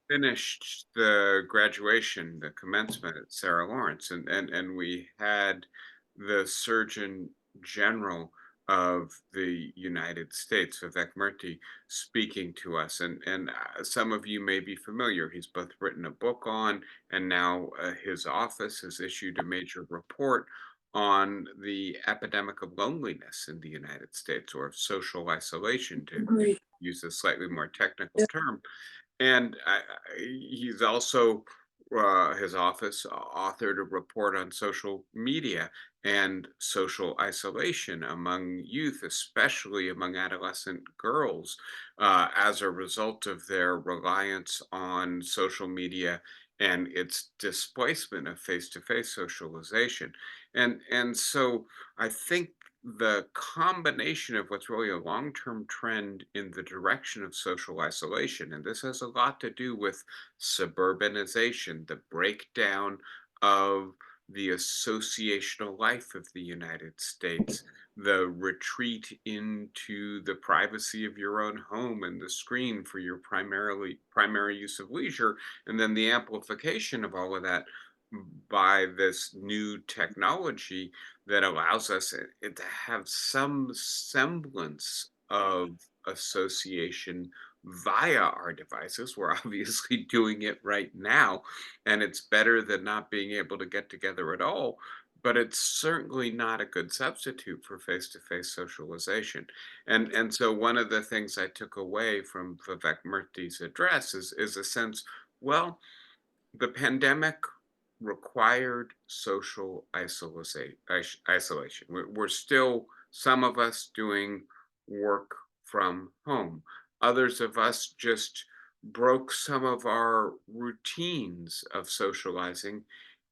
finished the graduation, the commencement at Sarah Lawrence, and we had the Surgeon General of the United States, Vivek Murthy, speaking to us. And some of you may be familiar. He's both written a book on, and now his office has issued a major report on the epidemic of loneliness in the United States, or of social isolation, to Agree. use a slightly more technical Yeah. term. And he's also, his office authored a report on social media and social isolation among youth, especially among adolescent girls, as a result of their reliance on social media and its displacement of face-to-face socialization. And so I think the combination of what's really a long-term trend in the direction of social isolation, and this has a lot to do with suburbanization, the breakdown of the associational life of the United States, the retreat into the privacy of your own home and the screen for your primary use of leisure, and then the amplification of all of that by this new technology that allows us to have some semblance of association via our devices. We're obviously doing it right now, and it's better than not being able to get together at all. But it's certainly not a good substitute for face-to-face socialization. And so one of the things I took away from Vivek Murthy's address is a sense, well, the pandemic required social isolation. We're still, some of us, doing work from home. Others of us just broke some of our routines of socializing,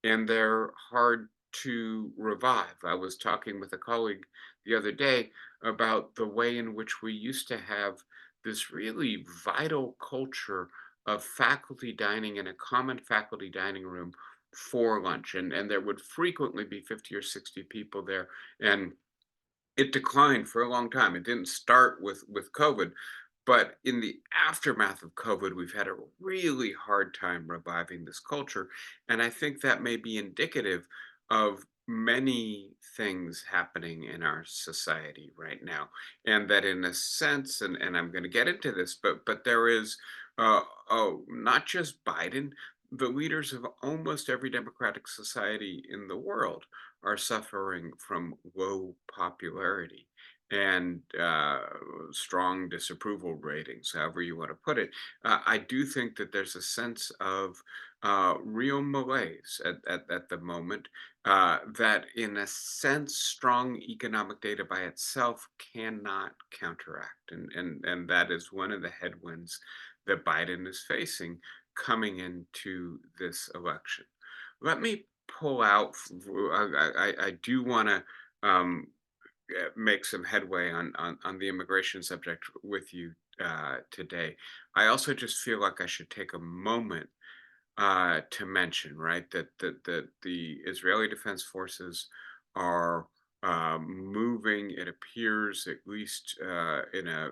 and they're hard to revive. I was talking with a colleague the other day about the way in which we used to have this really vital culture of faculty dining in a common faculty dining room for lunch. And there would frequently be 50 or 60 people there. And it declined for a long time. It didn't start with COVID, but in the aftermath of COVID, we've had a really hard time reviving this culture. And I think that may be indicative of many things happening in our society right now. And that, in a sense, and I'm going to get into this, but there is, oh, not just Biden, the leaders of almost every democratic society in the world are suffering from low popularity and strong disapproval ratings, however you want to put it. I do think that there's a sense of real malaise at the moment, that, in a sense, strong economic data by itself cannot counteract. And that is one of the headwinds that Biden is facing coming into this election. Let me pull out, I do want to um, make some headway on the immigration subject with you today. I also just feel like I should take a moment to mention, right, that the Israeli Defense Forces are moving, it appears, at least in a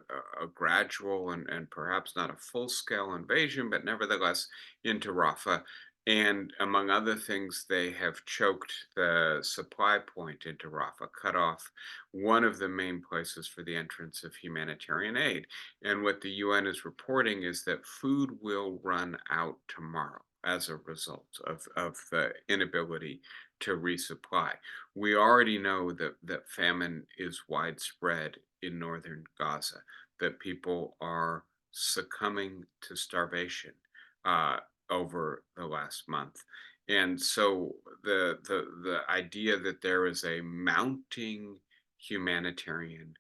gradual and perhaps not a full scale invasion, but nevertheless into Rafah. And among other things, they have choked the supply point into Rafah, cut off one of the main places for the entrance of humanitarian aid. And what the UN is reporting is that food will run out tomorrow as a result of the inability to resupply. We already know that famine is widespread in northern Gaza, that people are succumbing to starvation uh, over the last month. And so the idea that there is a mounting humanitarian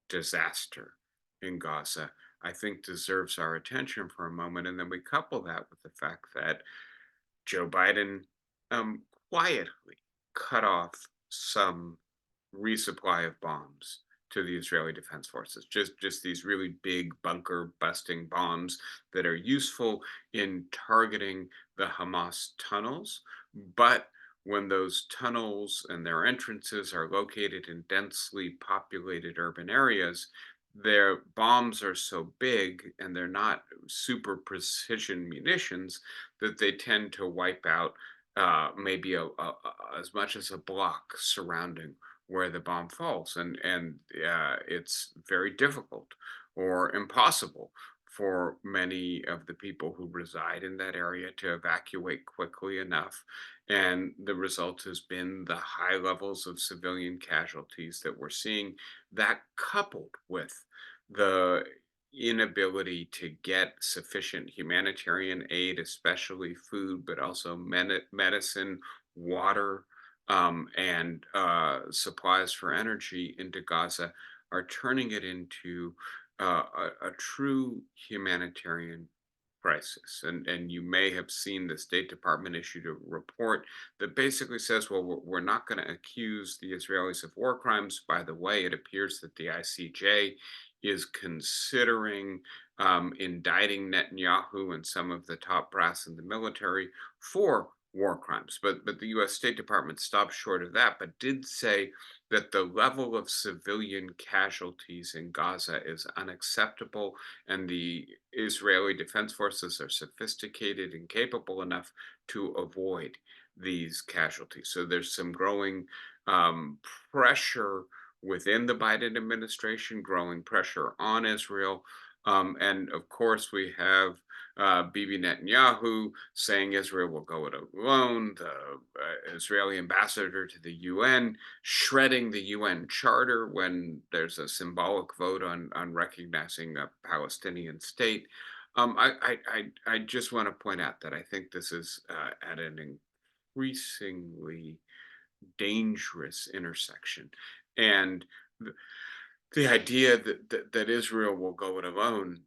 disaster in Gaza, I think, deserves our attention for a moment. And then we couple that with the fact that Joe Biden um, quietly cut off some resupply of bombs to the Israeli Defense Forces. Just these really big bunker busting bombs that are useful in targeting the Hamas tunnels. But when those tunnels and their entrances are located in densely populated urban areas, their bombs are so big and they're not super precision munitions that they tend to wipe out maybe as much as a block surrounding where the bomb falls, and it's very difficult or impossible for many of the people who reside in that area to evacuate quickly enough. And the result has been the high levels of civilian casualties that we're seeing, that coupled with the inability to get sufficient humanitarian aid, especially food, but also medicine, water, and supplies for energy into Gaza, are turning it into a true humanitarian crisis. And you may have seen the State Department issued a report that basically says, well, we're not going to accuse the Israelis of war crimes. By the way, it appears that the ICJ is considering indicting Netanyahu and some of the top brass in the military for war crimes. But the U.S. State Department stopped short of that, but did say that the level of civilian casualties in Gaza is unacceptable, and the Israeli Defense Forces are sophisticated and capable enough to avoid these casualties. So there's some growing um, pressure within the Biden administration, growing pressure on Israel. And of course, we have Bibi Netanyahu saying Israel will go it alone, the Israeli ambassador to the UN shredding the UN charter when there's a symbolic vote on recognizing a Palestinian state. I just want to point out that I think this is at an increasingly dangerous intersection. And the idea that Israel will go it alone,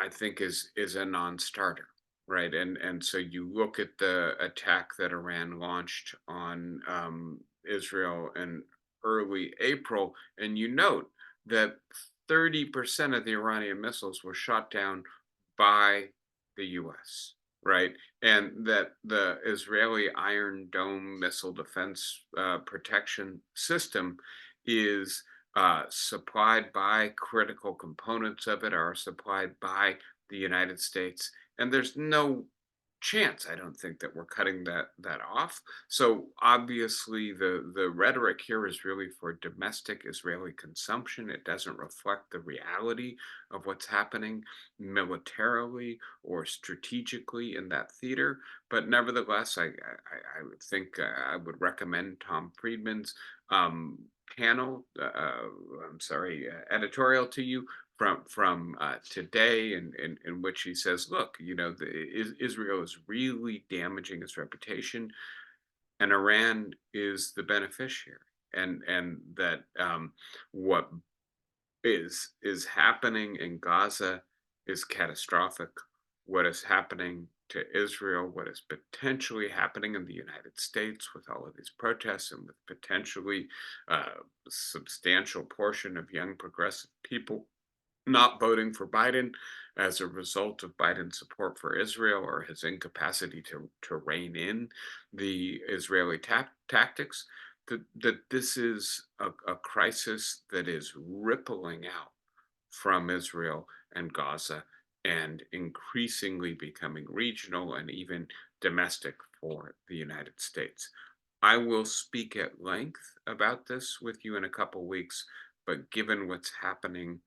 I think, is a non-starter, right? And so you look at the attack that Iran launched on Israel in early April, and you note that 30% of the Iranian missiles were shot down by the U.S., right? And that the Israeli Iron Dome missile defense protection system is supplied by, critical components of it are supplied by the United States. And there's no chance, I don't think, that we're cutting that off. So obviously the rhetoric here is really for domestic Israeli consumption. It doesn't reflect the reality of what's happening militarily or strategically in that theater. But nevertheless, I would think I would recommend Tom Friedman's um, panel, I'm sorry, editorial to you from today, in which he says, look, Israel is really damaging its reputation, and Iran is the beneficiary, and that what is happening in Gaza is catastrophic. What is happening to Israel, what is potentially happening in the United States with all of these protests, and with potentially a substantial portion of young progressive people not voting for Biden as a result of Biden's support for Israel or his incapacity to rein in the Israeli tactics, that this is a crisis that is rippling out from Israel and Gaza and increasingly becoming regional and even domestic for the United States. I will speak at length about this with you in a couple weeks, but given what's happening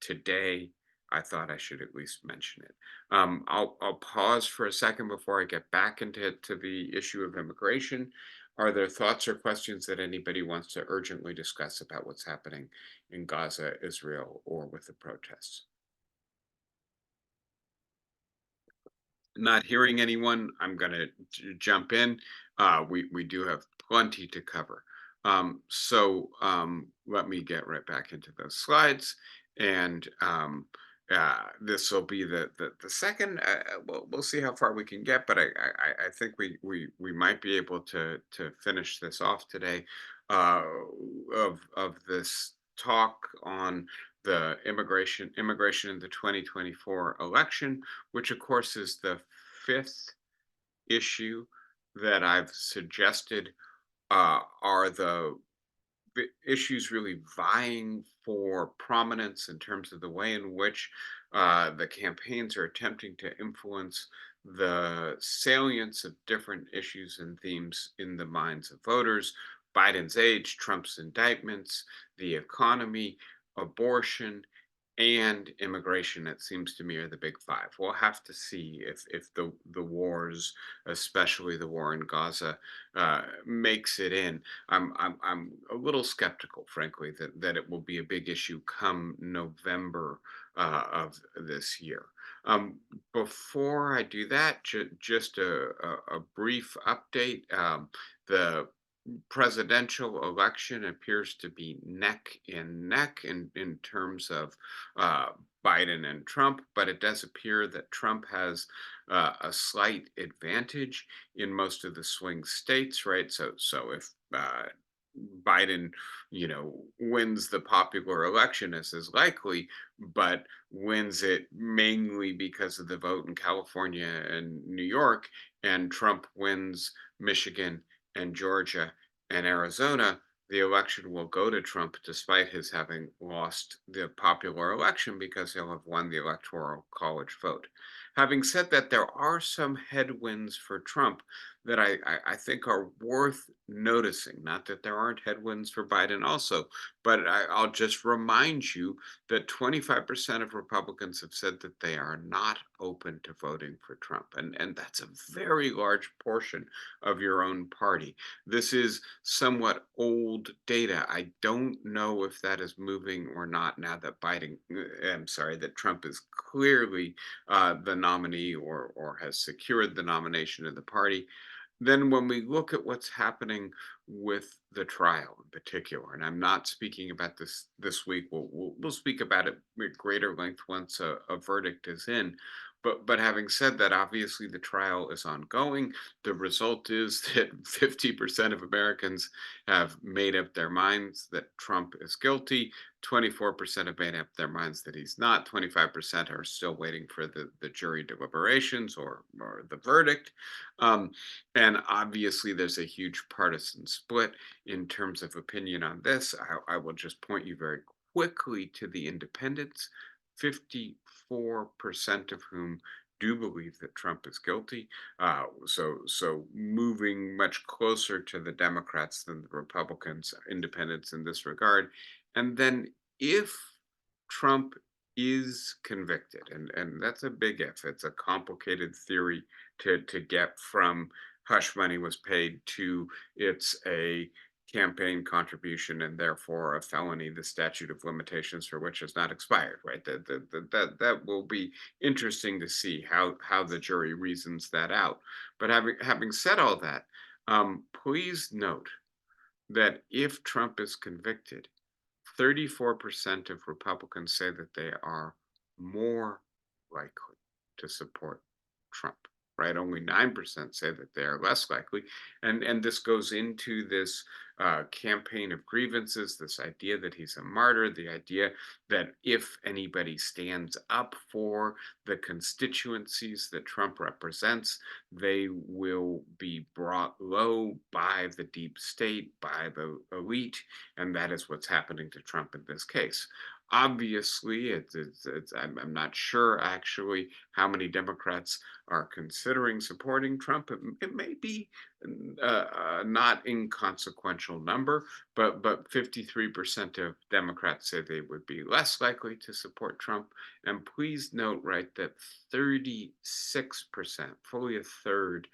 today, I thought I should at least mention it. I'll pause for a second before I get back into the issue of immigration. Are there thoughts or questions that anybody wants to urgently discuss about what's happening in Gaza, Israel, or with the protests? Not hearing anyone, I'm going to jump in. We do have plenty to cover. So let me get right back into those slides, and this will be the second. We'll see how far we can get, but I think we might be able to finish this off today, uh, of this talk on the immigration in the 2024 election, which of course is the fifth issue that I've suggested are issues really vying for prominence in terms of the way in which the campaigns are attempting to influence the salience of different issues and themes in the minds of voters. Biden's age, Trump's indictments, the economy, abortion, and immigration, it seems to me, are the big five. We'll have to see if the wars, especially the war in Gaza, makes it in. I'm a little skeptical, frankly, that it will be a big issue come November of this year. Um, Before I do that, just a brief update. The presidential election appears to be neck and neck in terms of uh, Biden and Trump, but it does appear that Trump has a slight advantage in most of the swing states, right? So if Biden, wins the popular election, as is likely, but wins it mainly because of the vote in California and New York, and Trump wins Michigan and Georgia and Arizona, the election will go to Trump despite his having lost the popular election because he'll have won the electoral college vote. Having said that, there are some headwinds for Trump that I think are worth noticing. Not that there aren't headwinds for Biden also, but I'll just remind you that 25% of Republicans have said that they are not open to voting for Trump. And that's a very large portion of your own party. This is somewhat old data. I don't know if that is moving or not now that I'm sorry, that Trump is clearly the nominee or has secured the nomination of the party. Then when we look at what's happening with the trial in particular, and I'm not speaking about this week, we'll speak about it at greater length once a verdict is in. But having said that, obviously the trial is ongoing. The result is that 50% of Americans have made up their minds that Trump is guilty. 24% have made up their minds that he's not. 25% are still waiting for the jury deliberations or the verdict. Um, and obviously, there's a huge partisan split in terms of opinion on this. I will just point you very quickly to the independents, 54% of whom do believe that Trump is guilty. So moving much closer to the Democrats than the Republicans, independents in this regard. And then if Trump is convicted, and that's a big if, it's a complicated theory to get from hush money was paid to it's a campaign contribution and therefore a felony, the statute of limitations for which has not expired, right? That will be interesting to see how the jury reasons that out. But having said all that, please note that if Trump is convicted, 34% of Republicans say that they are more likely to support Trump, right? Only 9% say that they are less likely. And this goes into this campaign of grievances, this idea that he's a martyr, the idea that if anybody stands up for the constituencies that Trump represents, they will be brought low by the deep state, by the elite, and that is what's happening to Trump in this case. Obviously, I'm not sure actually how many Democrats are considering supporting Trump. It may be not inconsequential number, but 53% of Democrats say they would be less likely to support Trump. And please note, right, that 36%, fully a third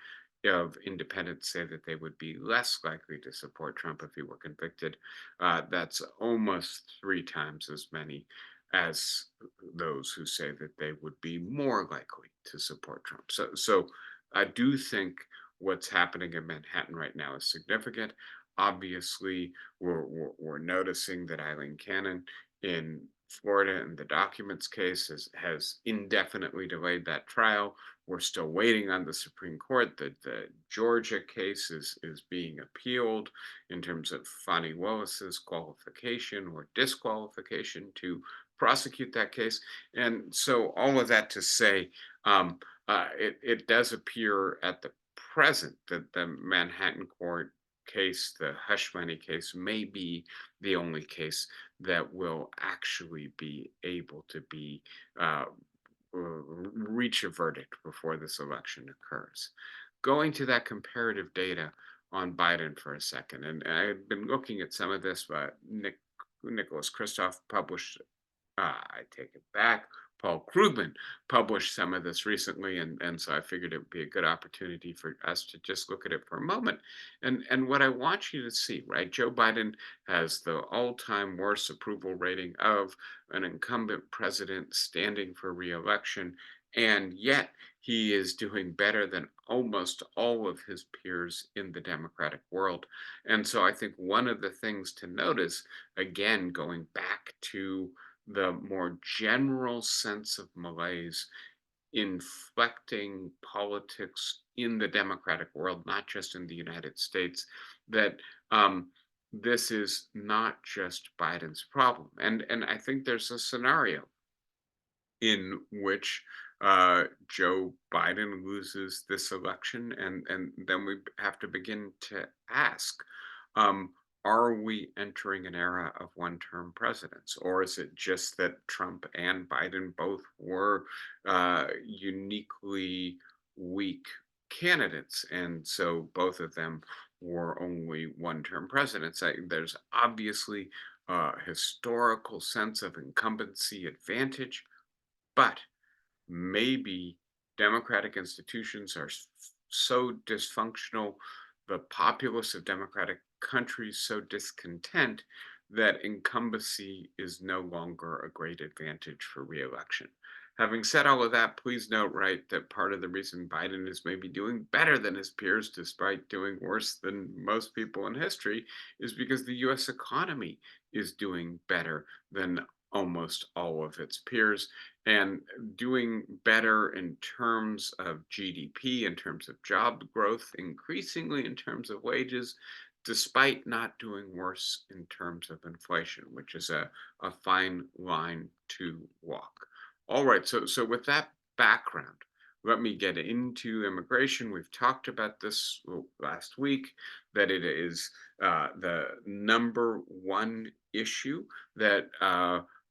of independents say that they would be less likely to support Trump if he were convicted. That's almost three times as many as those who say that they would be more likely to support Trump. So I do think what's happening in Manhattan right now is significant. Obviously, we're noticing that Eileen Cannon in Florida in the documents case has indefinitely delayed that trial. We're still waiting on the Supreme Court. The Georgia case is being appealed in terms of Fani Willis's qualification or disqualification to prosecute that case. And so all of that to say, it does appear at the present that the Manhattan court case, the hush money case, may be the only case that will actually be able to be reach a verdict before this election occurs. Going to that comparative data on Biden for a second, and I've been looking at some of this, but Nicholas Kristof published I take it back. Paul Krugman published some of this recently, and so I figured it would be a good opportunity for us to just look at it for a moment. And what I want you to see, right? Joe Biden has the all-time worst approval rating of an incumbent president standing for reelection, and yet he is doing better than almost all of his peers in the Democratic world. And so I think one of the things to notice, again, going back to the more general sense of malaise inflecting politics in the democratic world, not just in the United States, that this is not just Biden's problem. And I think there's a scenario in which Joe Biden loses this election, and then we have to begin to ask, um, are we entering an era of one-term presidents, or is it just that Trump and Biden both were uniquely weak candidates, and so both of them were only one-term presidents? There's obviously a historical sense of incumbency advantage, but maybe democratic institutions are so dysfunctional, the populace of democratic countries so discontent that incumbency is no longer a great advantage for reelection. Having said all of that, please note, right, that part of the reason Biden is maybe doing better than his peers, despite doing worse than most people in history, is because the US economy is doing better than almost all of its peers, and doing better in terms of GDP, in terms of job growth, increasingly in terms of wages, despite not doing worse in terms of inflation, which is a fine line to walk. All right, so with that background, let me get into immigration. We've talked about this last week, that it is the number one issue that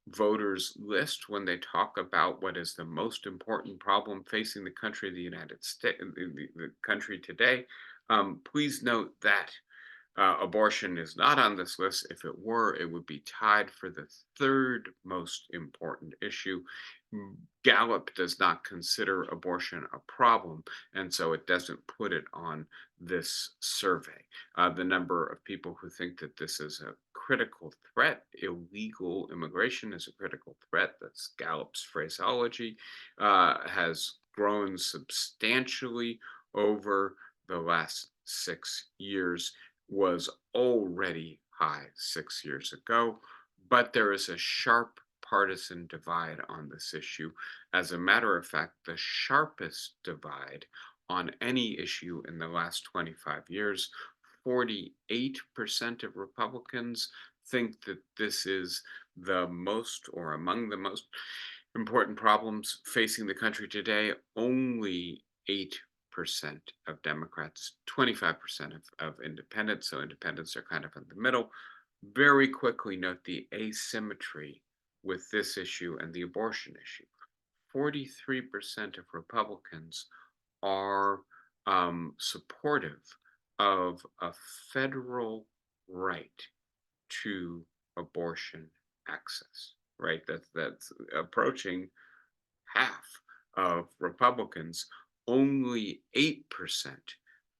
voters list when they talk about what is the most important problem facing the country, the United States, the country today. Please note that abortion is not on this list. If it were, it would be tied for the third most important issue. Gallup does not consider abortion a problem, and so it doesn't put it on this survey. The number of people who think that this is a critical threat, illegal immigration is a critical threat, that's Gallup's phraseology, has grown substantially over the last 6 years, was already high 6 years ago, but there is a sharp partisan divide on this issue. As a matter of fact, the sharpest divide on any issue in the last 25 years. 48% of Republicans think that this is the most or among the most important problems facing the country today. Only 8% of Democrats, 25% of independents, so independents are kind of in the middle. Very quickly note the asymmetry with this issue and the abortion issue. 43% of Republicans are supportive of a federal right to abortion access, right? That's approaching half of Republicans. Only 8%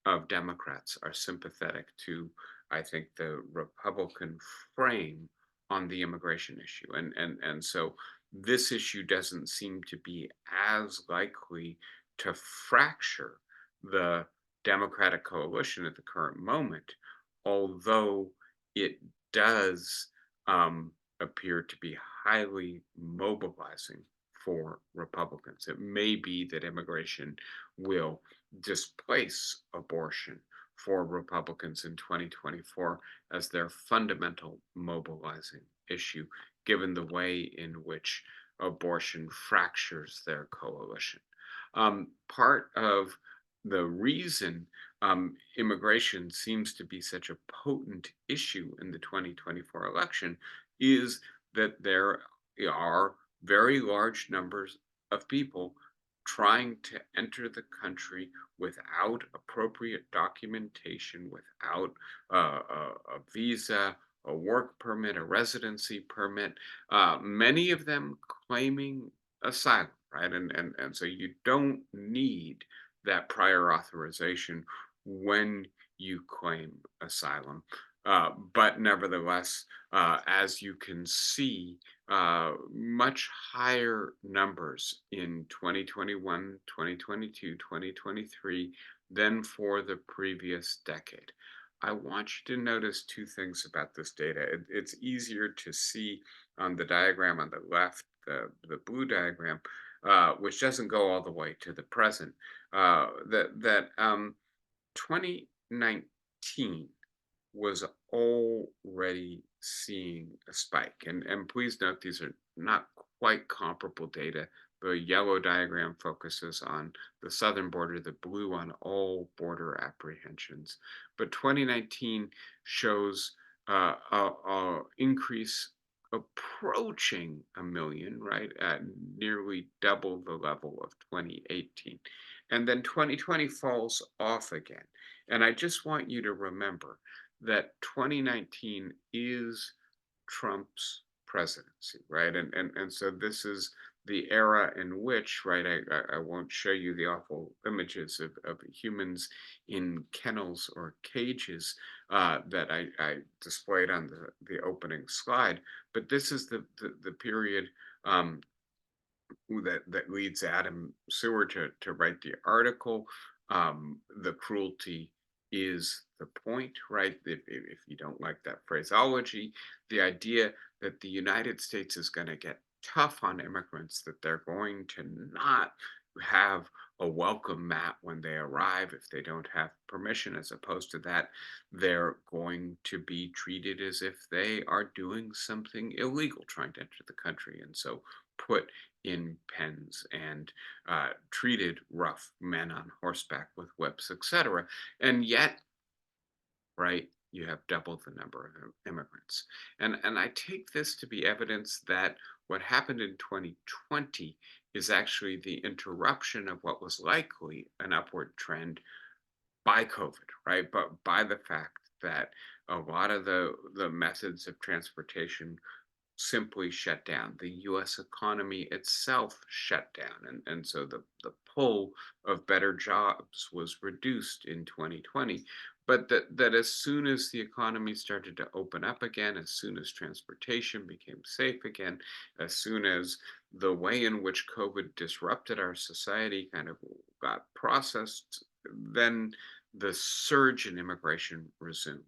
of Democrats are sympathetic to, I think, the Republican frame on the immigration issue. And so this issue doesn't seem to be as likely to fracture the Democratic coalition at the current moment, although it does appear to be highly mobilizing for Republicans. It may be that immigration will displace abortion for Republicans in 2024 as their fundamental mobilizing issue, given the way in which abortion fractures their coalition. Part of the reason immigration seems to be such a potent issue in the 2024 election is that there are very large numbers of people trying to enter the country without appropriate documentation, without a visa, a work permit, a residency permit, many of them claiming asylum, right? And so you don't need that prior authorization when you claim asylum. But nevertheless, as you can see, much higher numbers in 2021, 2022, 2023 than for the previous decade. I want you to notice two things about this data. It's easier to see on the diagram on the left, the blue diagram, which doesn't go all the way to the present, that 2019 was already seeing a spike. And please note these are not quite comparable data. The yellow diagram focuses on the southern border, the blue on all border apprehensions. But 2019 shows a increase approaching a million, right, at nearly double the level of 2018. And then 2020 falls off again. And I just want you to remember that 2019 is Trump's presidency, right? And so this is the era in which, right? I won't show you the awful images of humans in kennels or cages that I displayed on the opening slide, but this is the period um, that leads Adam Seward to write the article. The cruelty is the point, right? If you don't like that phraseology, the idea that the United States is going to get tough on immigrants, that they're going to not have a welcome mat when they arrive if they don't have permission, as opposed to that, they're going to be treated as if they are doing something illegal trying to enter the country. And so put in pens and treated rough men on horseback with whips, etc. And yet, right, you have double the number of immigrants. And I take this to be evidence that what happened in 2020 is actually the interruption of what was likely an upward trend by COVID, right? But by the fact that a lot of the methods of transportation simply shut down. The US economy itself shut down. And so the pull of better jobs was reduced in 2020. But that as soon as the economy started to open up again, as soon as transportation became safe again, as soon as the way in which COVID disrupted our society kind of got processed, then the surge in immigration resumed.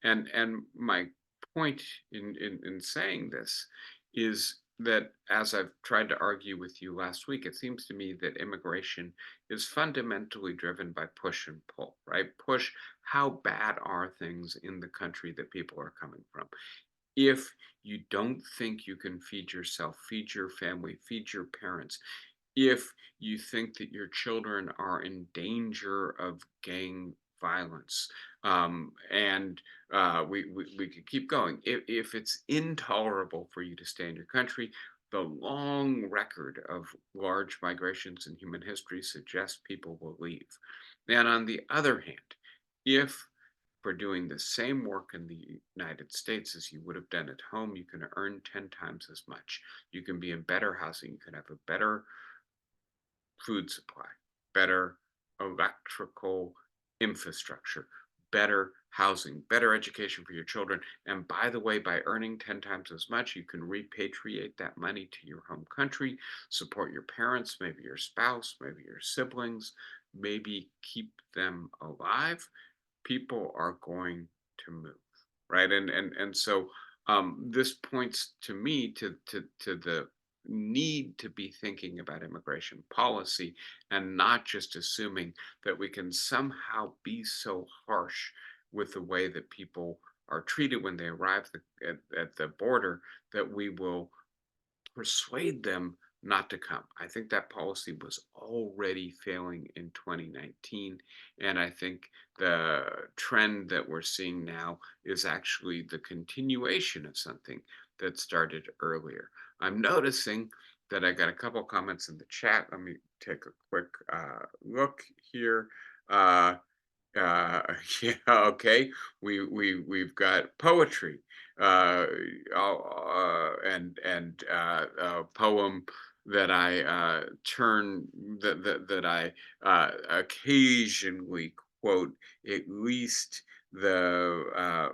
And my point in saying this is that, as I've tried to argue with you last week, it seems to me that immigration is fundamentally driven by push and pull, right? Push, how bad are things in the country that people are coming from? If you don't think you can feed yourself, feed your family, feed your parents, if you think that your children are in danger of gang violence, and we could keep going. If it's intolerable for you to stay in your country, the long record of large migrations in human history suggests people will leave. And on the other hand, if for doing the same work in the United States as you would have done at home, you can earn 10 times as much. You can be in better housing, you can have a better food supply, better electrical infrastructure, better housing, better education for your children. And by the way, by earning 10 times as much, you can repatriate that money to your home country, support your parents, maybe your spouse, maybe your siblings, maybe keep them alive. People are going to move, right? And so this points to me to the need to be thinking about immigration policy and not just assuming that we can somehow be so harsh with the way that people are treated when they arrive at the border that we will persuade them not to come. I think that policy was already failing in 2019. And I think the trend that we're seeing now is actually the continuation of something that started earlier. I'm noticing that I got a couple comments in the chat. Let me take a quick look here. Uh, uh, yeah, okay. We've got poetry, uh, and a poem that I turn that I occasionally quote, at least the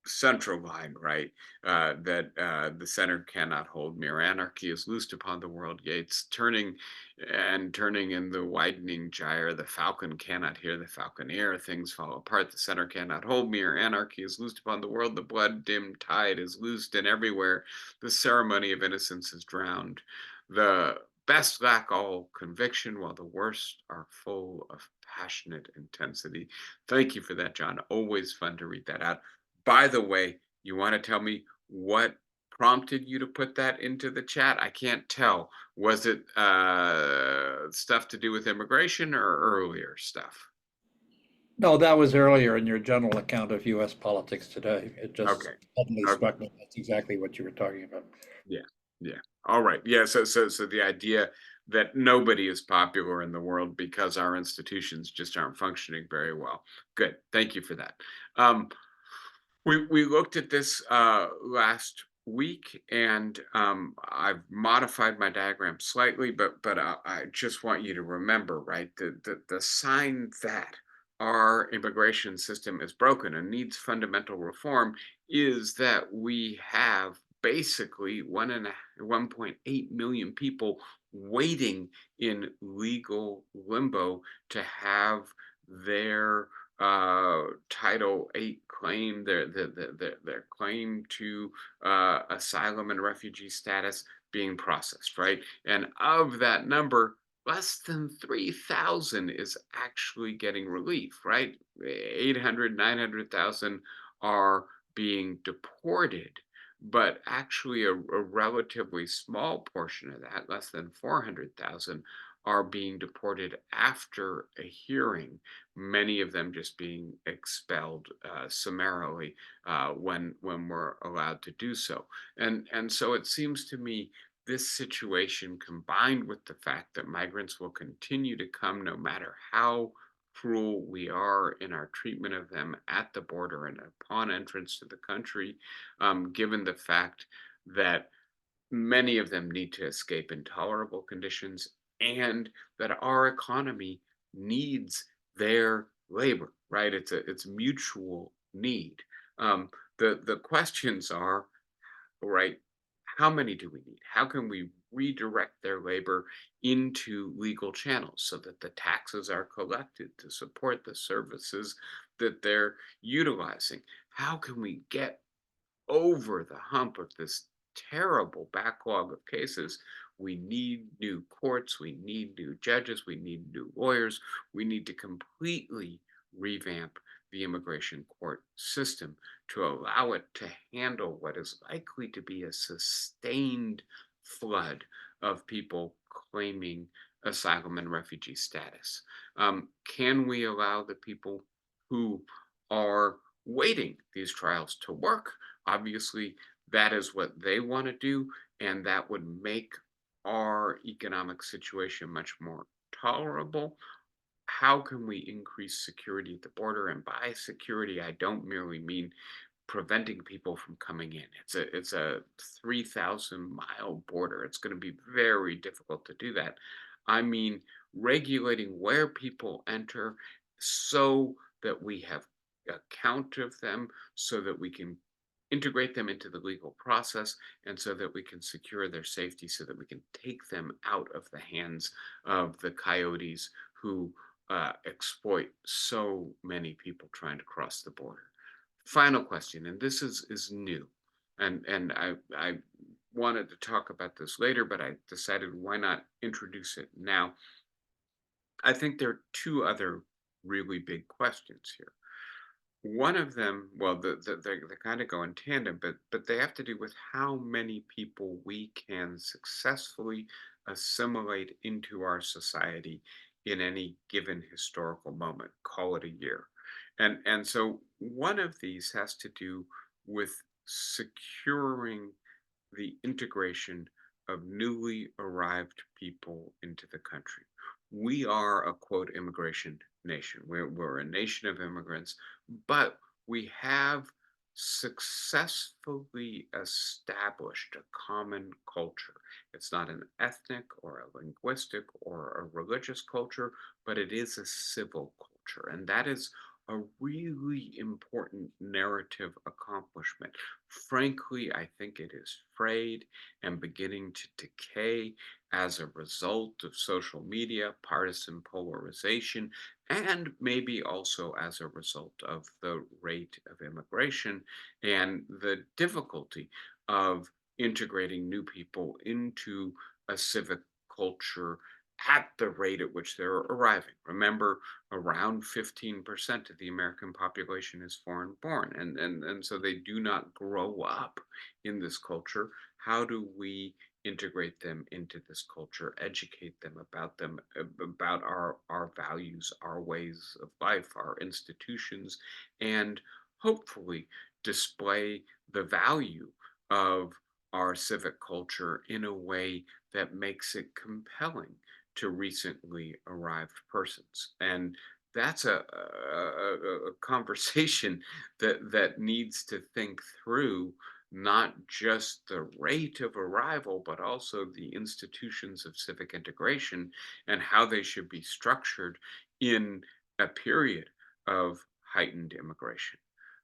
central line, right? That the center cannot hold. Mere anarchy is loosed upon the world gates, turning in the widening gyre. The falcon cannot hear the falconer. Things fall apart. The center cannot hold. Mere anarchy is loosed upon the world. The blood dimmed tide is loosed, and everywhere the ceremony of innocence is drowned. The best lack all conviction, while the worst are full of passionate intensity. Thank you for that, John. Always fun to read that out. By the way, you want to tell me what prompted you to put that into the chat? I can't tell. Was it stuff to do with immigration or earlier stuff? No, that was earlier in your general account of US politics today. It just Okay. suddenly Okay. struck me that's exactly what you were talking about. Yeah. Yeah. All right. Yeah. So the idea that nobody is popular in the world because our institutions just aren't functioning very well. Good. Thank you for that. Um, we looked at this last week, and I've modified my diagram slightly, but I just want you to remember, right, the sign that our immigration system is broken and needs fundamental reform is that we have basically 1.8 million people waiting in legal limbo to have their Title 8 claim, their claim to asylum and refugee status being processed, right? And of that number, less than 3,000 is actually getting relief, right? 800, 900,000 are being deported, but actually a relatively small portion of that, less than 400,000, are being deported after a hearing, many of them just being expelled summarily when we're allowed to do so. And so it seems to me this situation, combined with the fact that migrants will continue to come no matter how cruel we are in our treatment of them at the border and upon entrance to the country, given the fact that many of them need to escape intolerable conditions, and that our economy needs their labor, right? It's mutual need. Um, the questions are, right, how many do we need? How can we redirect their labor into legal channels so that the taxes are collected to support the services that they're utilizing? How can we get over the hump of this terrible backlog of cases? We need new courts, we need new judges, we need new lawyers, we need to completely revamp the immigration court system to allow it to handle what is likely to be a sustained flood of people claiming asylum and refugee status. Can we allow the people who are waiting these trials to work? Obviously, that is what they want to do, and that would make our economic situation much more tolerable. How can we increase security at the border? And by security, I don't merely mean preventing people from coming in. It's a 3,000-mile border. It's going to be very difficult to do that. I mean regulating where people enter so that we have a count of them, so that we can integrate them into the legal process, and so that we can secure their safety, so that we can take them out of the hands of the coyotes who exploit so many people trying to cross the border. Final question, and this is new, and I wanted to talk about this later, but I decided why not introduce it now. I think there are two other really big questions here. One of them, well, they kind of go in tandem, but they have to do with how many people we can successfully assimilate into our society in any given historical moment. Call it a year, and so one of these has to do with securing the integration of newly arrived people into the country. We are a quote immigration nation. We're a nation of immigrants, but we have successfully established a common culture. It's not an ethnic or a linguistic or a religious culture, but it is a civil culture. And that is a really important narrative accomplishment. Frankly, I think it is frayed and beginning to decay as a result of social media, partisan polarization, and maybe also as a result of the rate of immigration and the difficulty of integrating new people into a civic culture at the rate at which they're arriving. Remember, around 15% of the American population is foreign born, and so they do not grow up in this culture. How do we integrate them into this culture, educate them, about our values, our ways of life, our institutions, and hopefully display the value of our civic culture in a way that makes it compelling to recently arrived persons. And that's a conversation that needs to think through not just the rate of arrival, but also the institutions of civic integration and how they should be structured in a period of heightened immigration.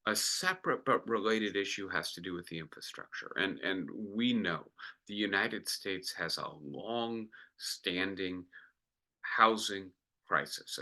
A separate but related issue has to do with the infrastructure. And we know the United States has a long standing housing crisis,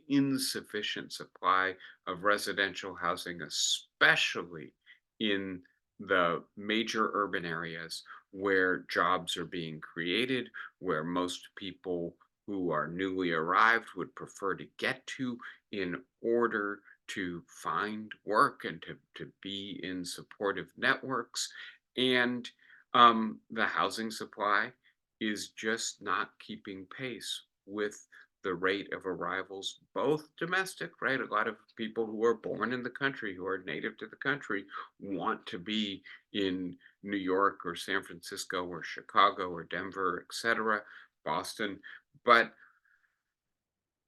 insufficient supply of residential housing, especially in the major urban areas where jobs are being created, where most people who are newly arrived would prefer to get to in order to find work and to be in supportive networks. And the housing supply is just not keeping pace with the rate of arrivals, both domestic, right? A lot of people who are born in the country, who are native to the country, want to be in New York or San Francisco or Chicago or Denver, etc., Boston. But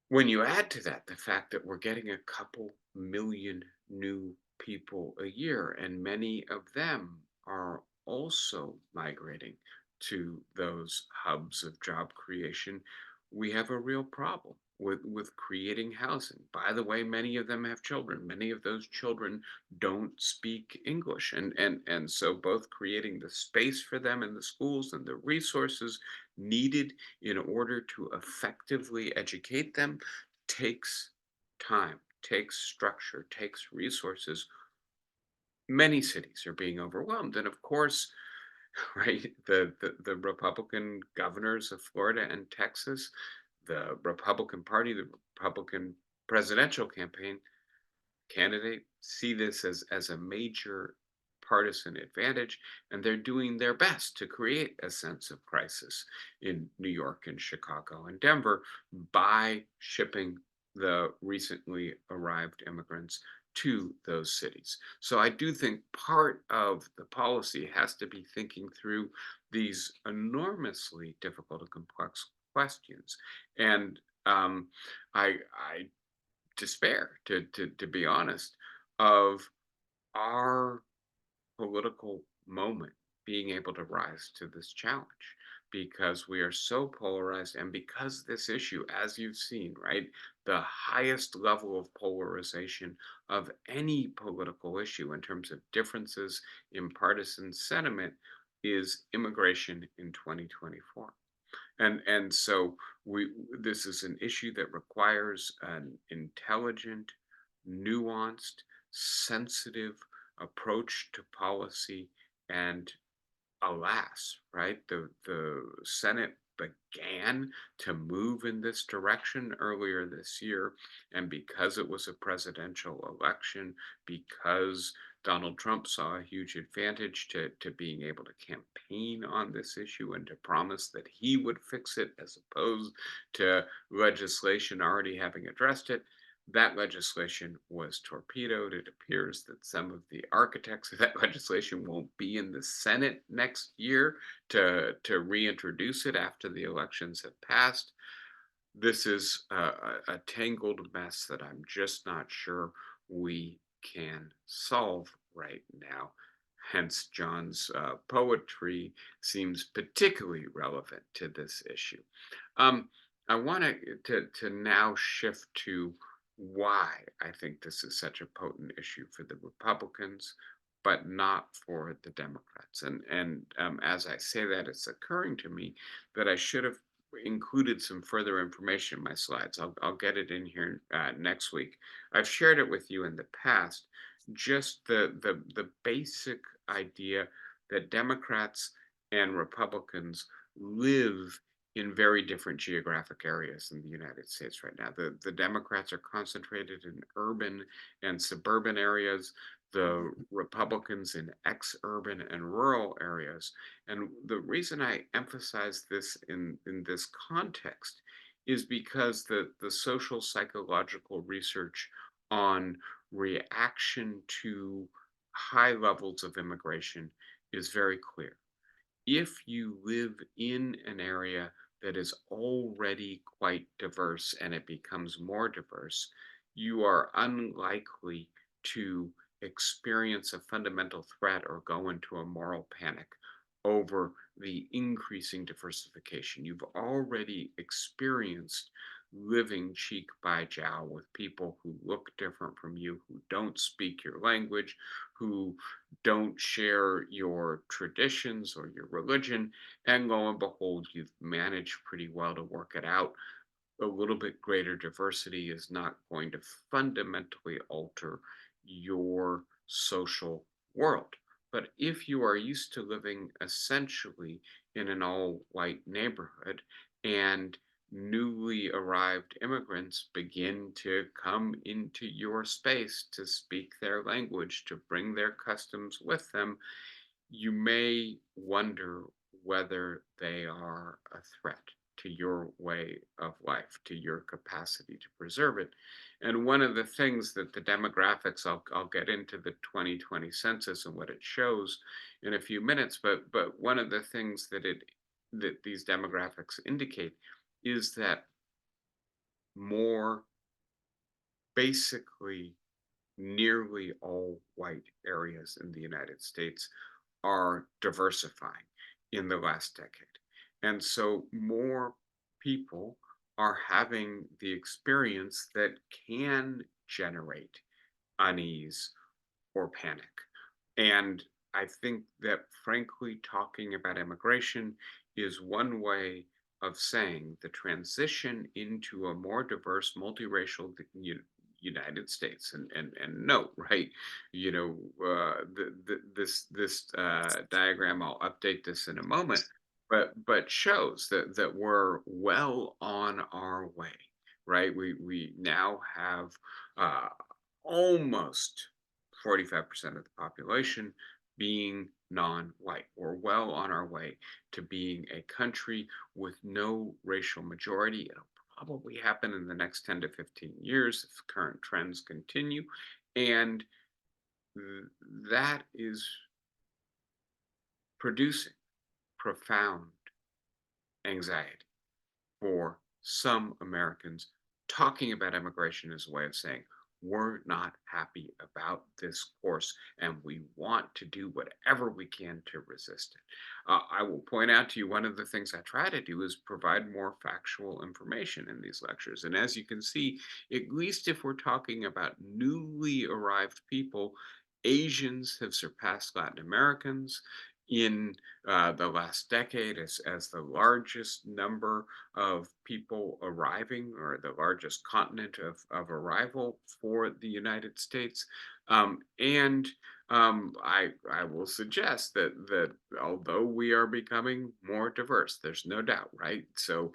when you add to that the fact that we're getting a couple million new people a year, and many of them are also migrating to those hubs of job creation, we have a real problem with creating housing. By the way, many of them have children. Many of those children don't speak English. And so both creating the space for them in the schools and the resources needed in order to effectively educate them takes time, takes structure, takes resources. Many cities are being overwhelmed. And of course, right, the Republican governors of Florida and Texas, the Republican Party, the Republican presidential campaign candidate see this as a major partisan advantage, and they're doing their best to create a sense of crisis in New York and Chicago and Denver by shipping the recently arrived immigrants to those cities. So I do think part of the policy has to be thinking through these enormously difficult and complex questions. And I despair, to be honest, of our political moment being able to rise to this challenge because we are so polarized and because this issue, as you've seen, right, the highest level of polarization of any political issue in terms of differences in partisan sentiment is immigration in 2024. And so we this is an issue that requires an intelligent, nuanced, sensitive approach to policy. And alas, right, the Senate began to move in this direction earlier this year. And because it was a presidential election, because Donald Trump saw a huge advantage to being able to campaign on this issue and to promise that he would fix it as opposed to legislation already having addressed it. That legislation was torpedoed. It appears that some of the architects of that legislation won't be in the Senate next year to reintroduce it after the elections have passed. This is a tangled mess that I'm just not sure we can solve right now. Hence, John's poetry seems particularly relevant to this issue. Um, I want to now shift to why I think this is such a potent issue for the Republicans, but not for the Democrats. And as I say that, it's occurring to me that I should have included some further information in my slides. I'll get it in here next week. I've shared it with you in the past. Just the basic idea that Democrats and Republicans live in very different geographic areas in the United States right now. The Democrats are concentrated in urban and suburban areas, the Republicans in ex-urban and rural areas. And the reason I emphasize this in this context is because the social psychological research on reaction to high levels of immigration is very clear. If you live in an area that is already quite diverse and it becomes more diverse, you are unlikely to experience a fundamental threat or go into a moral panic over the increasing diversification. You've already experienced living cheek by jowl with people who look different from you, who don't speak your language, who don't share your traditions or your religion. And lo and behold, you've managed pretty well to work it out. A little bit greater diversity is not going to fundamentally alter your social world. But if you are used to living essentially in an all white neighborhood and newly arrived immigrants begin to come into your space to speak their language, to bring their customs with them, you may wonder whether they are a threat to your way of life, to your capacity to preserve it. And one of the things that the demographics, I'll get into the 2020 census and what it shows in a few minutes, but one of the things that these demographics indicate is that more basically nearly all white areas in the United States are diversifying in the last decade. And so more people are having the experience that can generate unease or panic. And I think that, frankly, talking about immigration is one way of saying the transition into a more diverse, multiracial United States. And note, right? This diagram. I'll update this in a moment, but shows that we're well on our way. Right? We now have uh, almost 45% of the population being non-white. We're well on our way to being a country with no racial majority. It'll probably happen in the next 10 to 15 years if current trends continue. And that is producing profound anxiety for some Americans. Talking about immigration as a way of saying, we're not happy about this course and we want to do whatever we can to resist it. I will point out to you one of the things I try to do is provide more factual information in these lectures. And as you can see, at least if we're talking about newly arrived people, Asians have surpassed Latin Americans in the last decade as the largest number of people arriving or the largest continent of arrival for the United States. And I will suggest that although we are becoming more diverse, there's no doubt, right? So,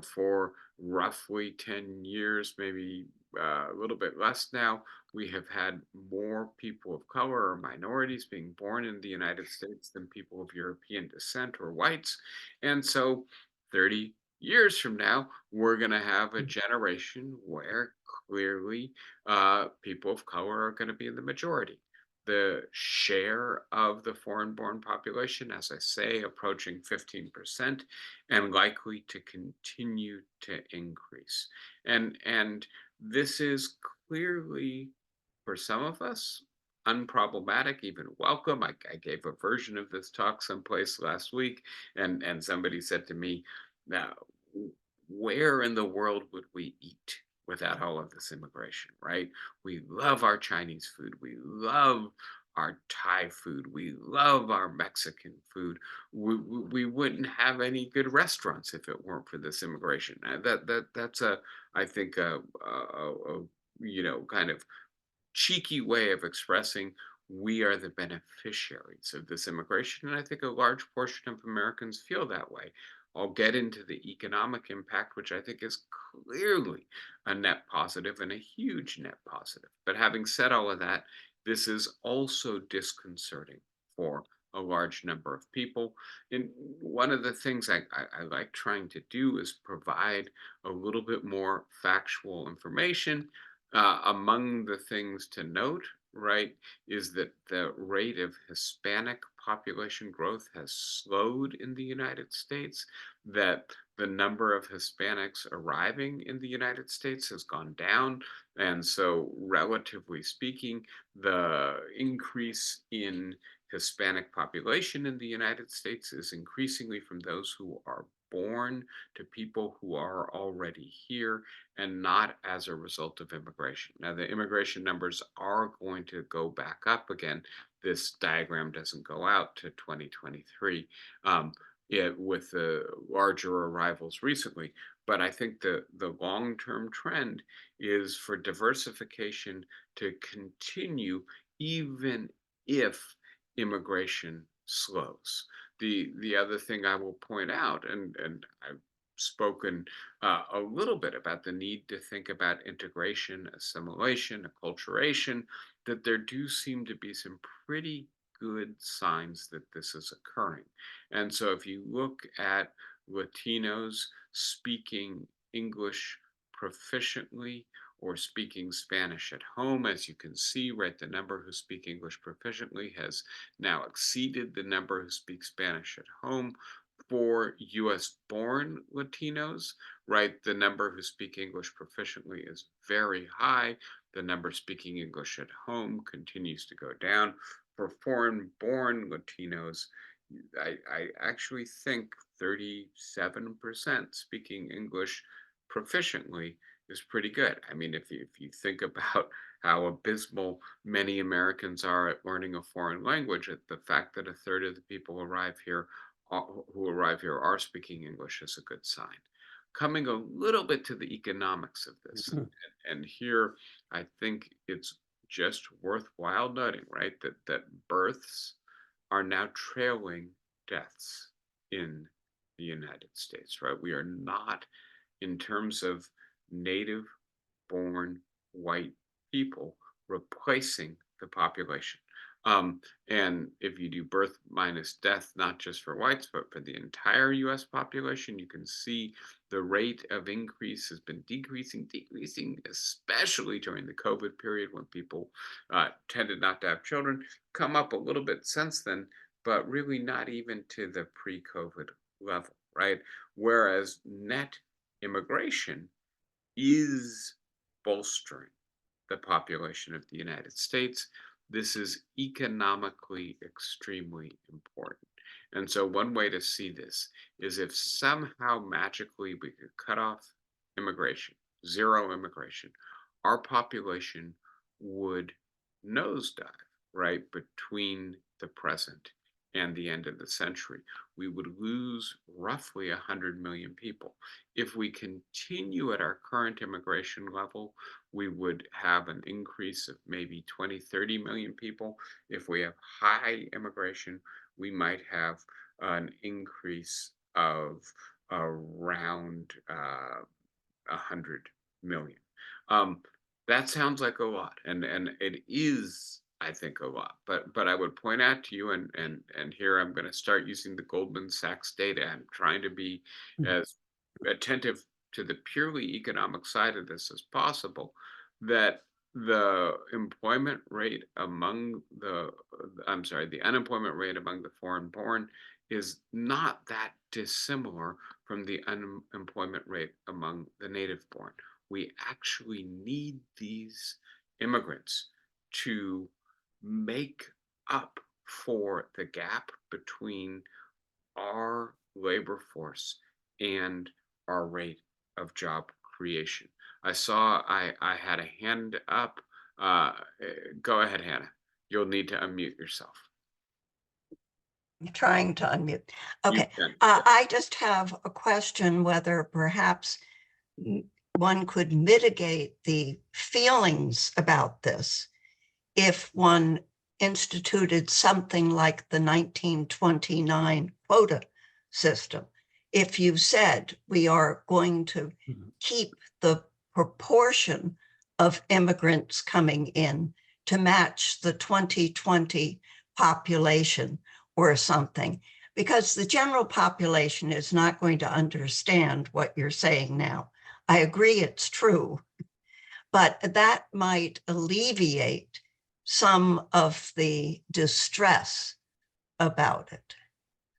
for roughly 10 years, maybe a little bit less now, we have had more people of color or minorities being born in the United States than people of European descent or whites. And so 30 years from now, we're going to have a generation where clearly people of color are going to be in the majority. The share of the foreign born population, as I say, approaching 15% and likely to continue to increase. And this is clearly, for some of us, unproblematic, even welcome. I gave a version of this talk someplace last week, and somebody said to me, now, where in the world would we eat without all of this immigration, right? We love our Chinese food. We love our Thai food. We love our Mexican food. We wouldn't have any good restaurants if it weren't for this immigration. That's I think kind of cheeky way of expressing we are the beneficiaries of this immigration. And I think a large portion of Americans feel that way. I'll get into the economic impact, which I think is clearly a net positive and a huge net positive. But having said all of that, this is also disconcerting for a large number of people. And one of the things I like trying to do is provide a little bit more factual information. Among the things to note, right, is that the rate of Hispanic population growth has slowed in the United States, that the number of Hispanics arriving in the United States has gone down. And so, relatively speaking, the increase in Hispanic population in the United States is increasingly from those who are born to people who are already here and not as a result of immigration. Now, the immigration numbers are going to go back up again. This diagram doesn't go out to 2023 with the larger arrivals recently. But I think the long term trend is for diversification to continue even if immigration slows. The other thing I will point out, and I've spoken a little bit about the need to think about integration, assimilation, acculturation, that there do seem to be some pretty good signs that this is occurring. And so if you look at Latinos speaking English proficiently or speaking Spanish at home, as you can see, right, the number who speak English proficiently has now exceeded the number who speak Spanish at home. For US born Latinos, right, the number who speak English proficiently is very high. The number speaking English at home continues to go down. For foreign born Latinos, I actually think 37% speaking English proficiently is pretty good. I mean, if you think about how abysmal many Americans are at learning a foreign language, the fact that a third of the people who arrive here are speaking English is a good sign. Coming a little bit to the economics of this, and here I think it's just worthwhile noting, right, that births are now trailing deaths in the United States, right? We are not, in terms of native born white people, replacing the population. And if you do birth minus death, not just for whites, but for the entire US population, you can see the rate of increase has been decreasing, especially during the COVID period when people tended not to have children. Come up a little bit since then, but really not even to the pre COVID level, right? Whereas net immigration is bolstering the population of the United States. This is economically extremely important. And so, one way to see this is if somehow magically we could cut off immigration, zero immigration, our population would nosedive, right, between the present and the end of the century, we would lose roughly 100 million people. If we continue at our current immigration level, we would have an increase of maybe 20, 30 million people. If we have high immigration, we might have an increase of around 100 million. Um, that sounds like a lot, and it is, I think, a lot. But I would point out to you, and here I'm going to start using the Goldman Sachs data. I'm trying to be as attentive to the purely economic side of this as possible. That the employment rate among the, I'm sorry, the unemployment rate among the foreign-born is not that dissimilar from the unemployment rate among the native born. We actually need these immigrants to make up for the gap between our labor force and our rate of job creation. I saw I had a hand up. Go ahead, Hannah. You'll need to unmute yourself. Trying to unmute. You Okay, can. I just have a question whether perhaps one could mitigate the feelings about this if one instituted something like the 1929 quota system. If you said we are going to keep the proportion of immigrants coming in to match the 2020 population or something, because the general population is not going to understand what you're saying now. I agree it's true, but that might alleviate some of the distress about it.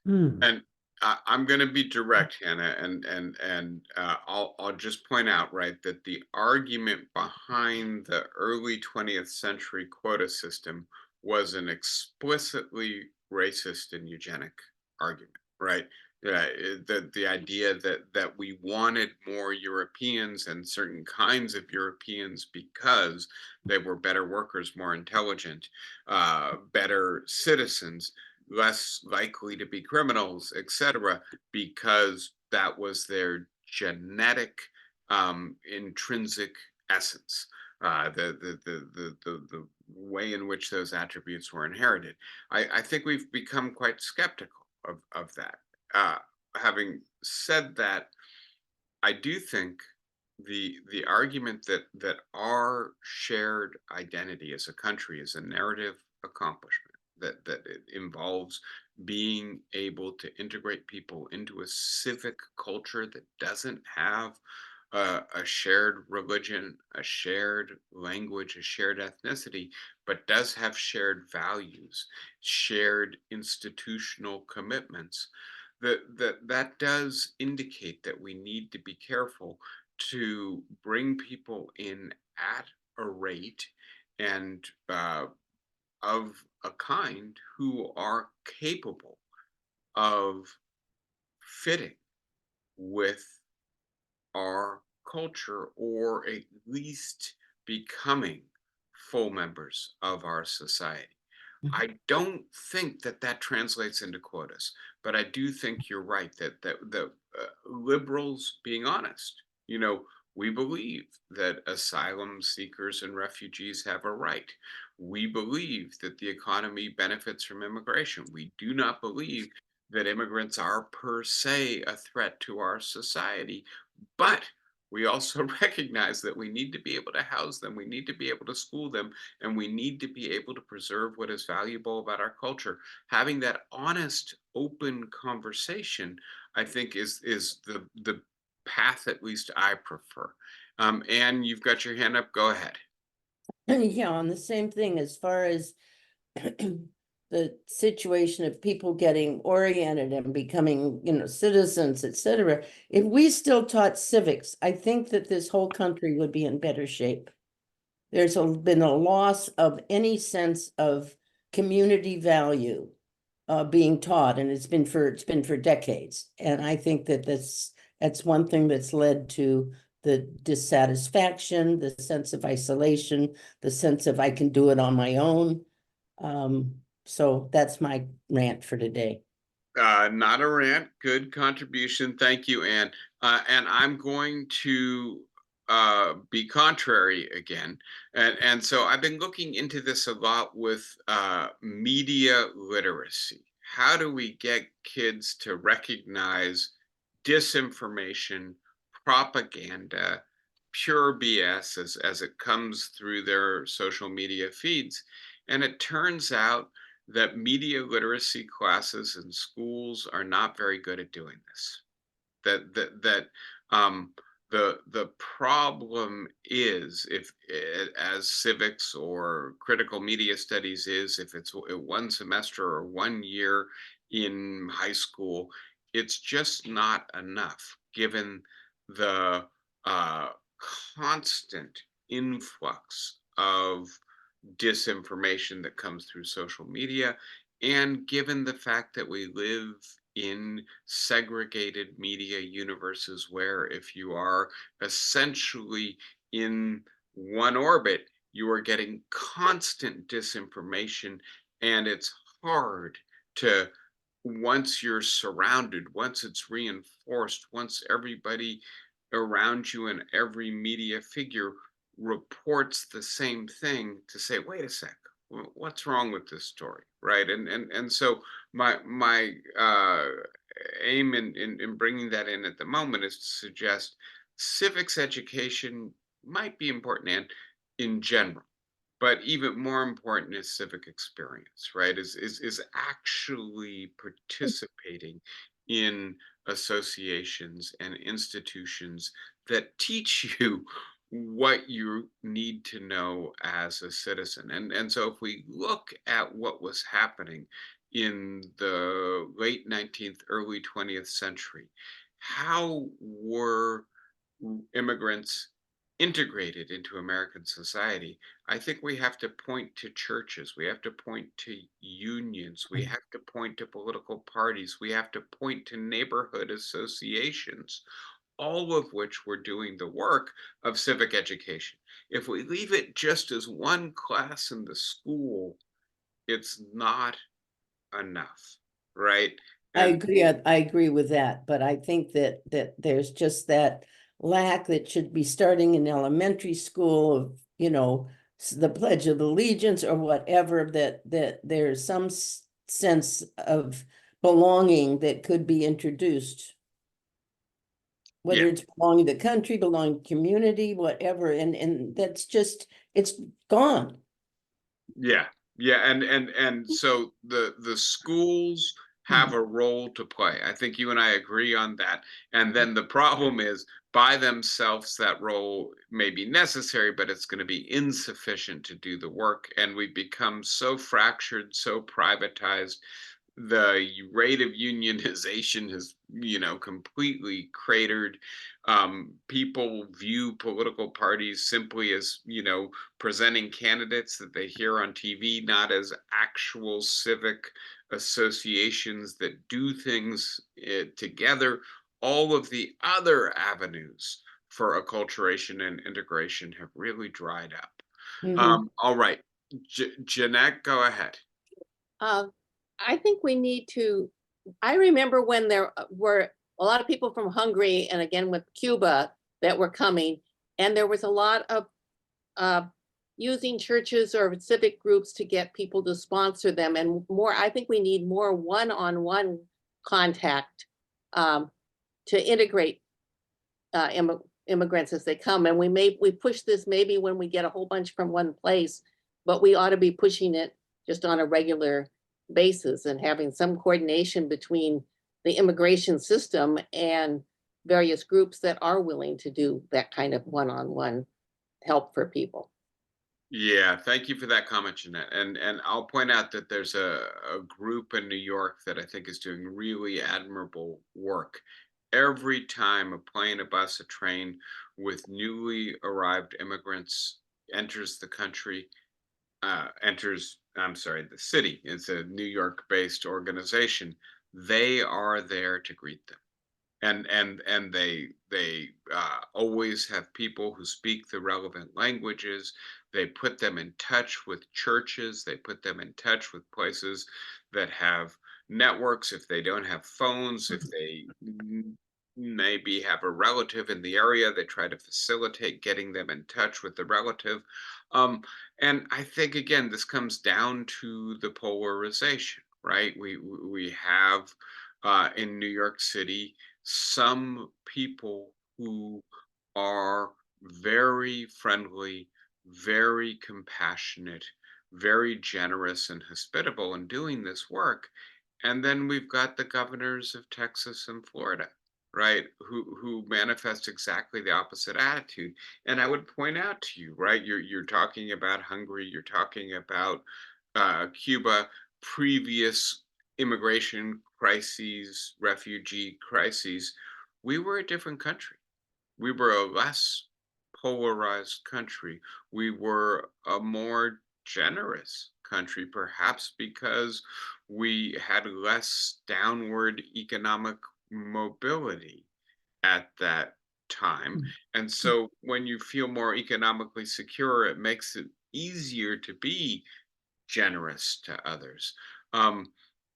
And I'm going to be direct, Hannah, and I'll just point out, right, that the argument behind the early 20th century quota system was an explicitly racist and eugenic argument, right? The idea that we wanted more Europeans and certain kinds of Europeans because they were better workers, more intelligent, better citizens, less likely to be criminals, etc., because that was their genetic intrinsic essence, the way in which those attributes were inherited. I think we've become quite skeptical of that. Having said that, I do think the argument that our shared identity as a country is a narrative accomplishment, that it involves being able to integrate people into a civic culture that doesn't have a shared religion, a shared language, a shared ethnicity, but does have shared values, shared institutional commitments. That does indicate that we need to be careful to bring people in at a rate and of a kind who are capable of fitting with our culture, or at least becoming full members of our society. I don't think that translates into quotas, but I do think you're right that the liberals, being honest, we believe that asylum seekers and refugees have a right. We believe that the economy benefits from immigration. We do not believe that immigrants are per se a threat to our society, but we also recognize that we need to be able to house them, we need to be able to school them, and we need to be able to preserve what is valuable about our culture. Having that honest, open conversation, I think, is the path at least I prefer. Anne, you've got your hand up. Go ahead. Yeah, on the same thing, as far as the situation of people getting oriented and becoming, citizens, etc. If we still taught civics, I think that this whole country would be in better shape. There's been a loss of any sense of community value being taught, and it's been for decades. And I think that that's one thing that's led to the dissatisfaction, the sense of isolation, the sense of I can do it on my own. So that's my rant for today. Not a rant. Good contribution. Thank you, Anne. And I'm going to be contrary again. And so I've been looking into this a lot with media literacy. How do we get kids to recognize disinformation, propaganda, pure BS as it comes through their social media feeds? And it turns out that media literacy classes in schools are not very good at doing this. That the problem is, if as civics or critical media studies is, if it's one semester or 1 year in high school, it's just not enough given the constant influx of disinformation that comes through social media. And given the fact that we live in segregated media universes where if you are essentially in one orbit, you are getting constant disinformation, and it's hard to, once you're surrounded, once it's reinforced, once everybody around you and every media figure reports the same thing, to say, wait a sec, what's wrong with this story, right? And so my aim in bringing that in at the moment is to suggest civics education might be important, and in general, but even more important is civic experience, right? Is actually participating in associations and institutions that teach you what you need to know as a citizen. And so if we look at what was happening in the late 19th, early 20th century, how were immigrants integrated into American society? I think we have to point to churches, we have to point to unions, we have to point to political parties, we have to point to neighborhood associations, all of which were doing the work of civic education. If we leave it just as one class in the school, it's not enough, right? I And agree. I agree with that, but I think that there's just that lack that should be starting in elementary school of, the Pledge of Allegiance or whatever, that there's some sense of belonging that could be introduced. yeah, Whether it's belonging to the country, belonging to community, whatever, and that's just, it's gone. yeah, yeah, and so the schools have a role to play. I think you and I agree on that. And then the problem is, by themselves, that role may be necessary, but it's going to be insufficient to do the work. And we become so fractured, so privatized. The rate of unionization has, completely cratered. People view political parties simply as, presenting candidates that they hear on TV, not as actual civic associations that do things together. All of the other avenues for acculturation and integration have really dried up. Mhm. All right, Jeanette, go ahead. Uh, I think we need to, I remember when there were a lot of people from Hungary and again with Cuba that were coming, and there was a lot of uh, using churches or civic groups to get people to sponsor them. And more, I think we need more one-on-one contact um, to integrate immigrants as they come. And we push this maybe when we get a whole bunch from one place, but we ought to be pushing it just on a regular basis and having some coordination between the immigration system and various groups that are willing to do that kind of one-on-one help for people. Yeah, thank you for that comment, Jeanette. And I'll point out that there's a group in New York that I think is doing really admirable work. Every time a plane, a bus, a train with newly arrived immigrants enters the country, I'm sorry, the city. It's a New York-based organization. They are there to greet them, and They always have people who speak the relevant languages. They put them in touch with churches. They put them in touch with places that have networks. If they don't have phones, if they maybe have a relative in the area, they try to facilitate getting them in touch with the relative. Um, and I think again, this comes down to the polarization, right? We have in New York City some people who are very friendly, very compassionate, very generous and hospitable in doing this work. And then we've got the governors of Texas and Florida, right, who manifest exactly the opposite attitude. And I would point out to you, right, you're talking about Hungary, you're talking about Cuba, previous immigration crises, refugee crises. We were a different country. We were a less polarized country. We were a more generous country, perhaps because we had less downward economic mobility at that time. And so when you feel more economically secure, it makes it easier to be generous to others. Um,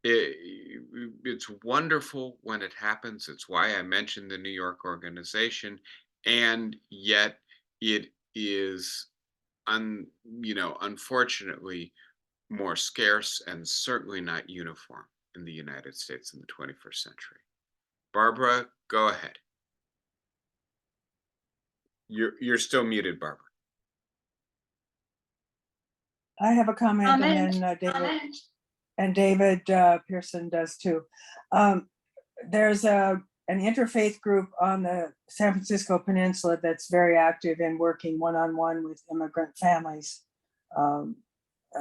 it's wonderful when it happens. It's why I mentioned the New York organization, and yet it is unfortunately more scarce and certainly not uniform in the United States in the 21st century. Barbara, go ahead. You're still muted, Barbara. I have a comment and Comment. then David Pearson does too. There's an interfaith group on the San Francisco Peninsula that's very active in working one-on-one with immigrant families.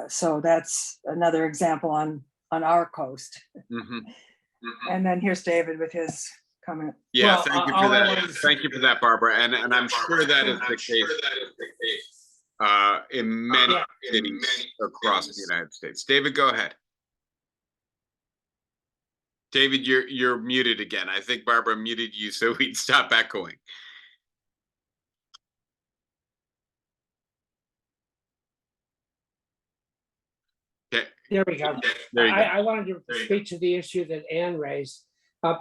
So that's another example on our coast. And then here's David with his comment. Yeah, Well, thank you all for I that. wanted to say- Thank you for that, Barbara. And I'm sure that is the case in many cities across the United States. David, go ahead. David, you're muted again. I think Barbara muted you so we'd stop echoing. Okay, There we go. there you go. I wanted to speak to the issue that Anne raised.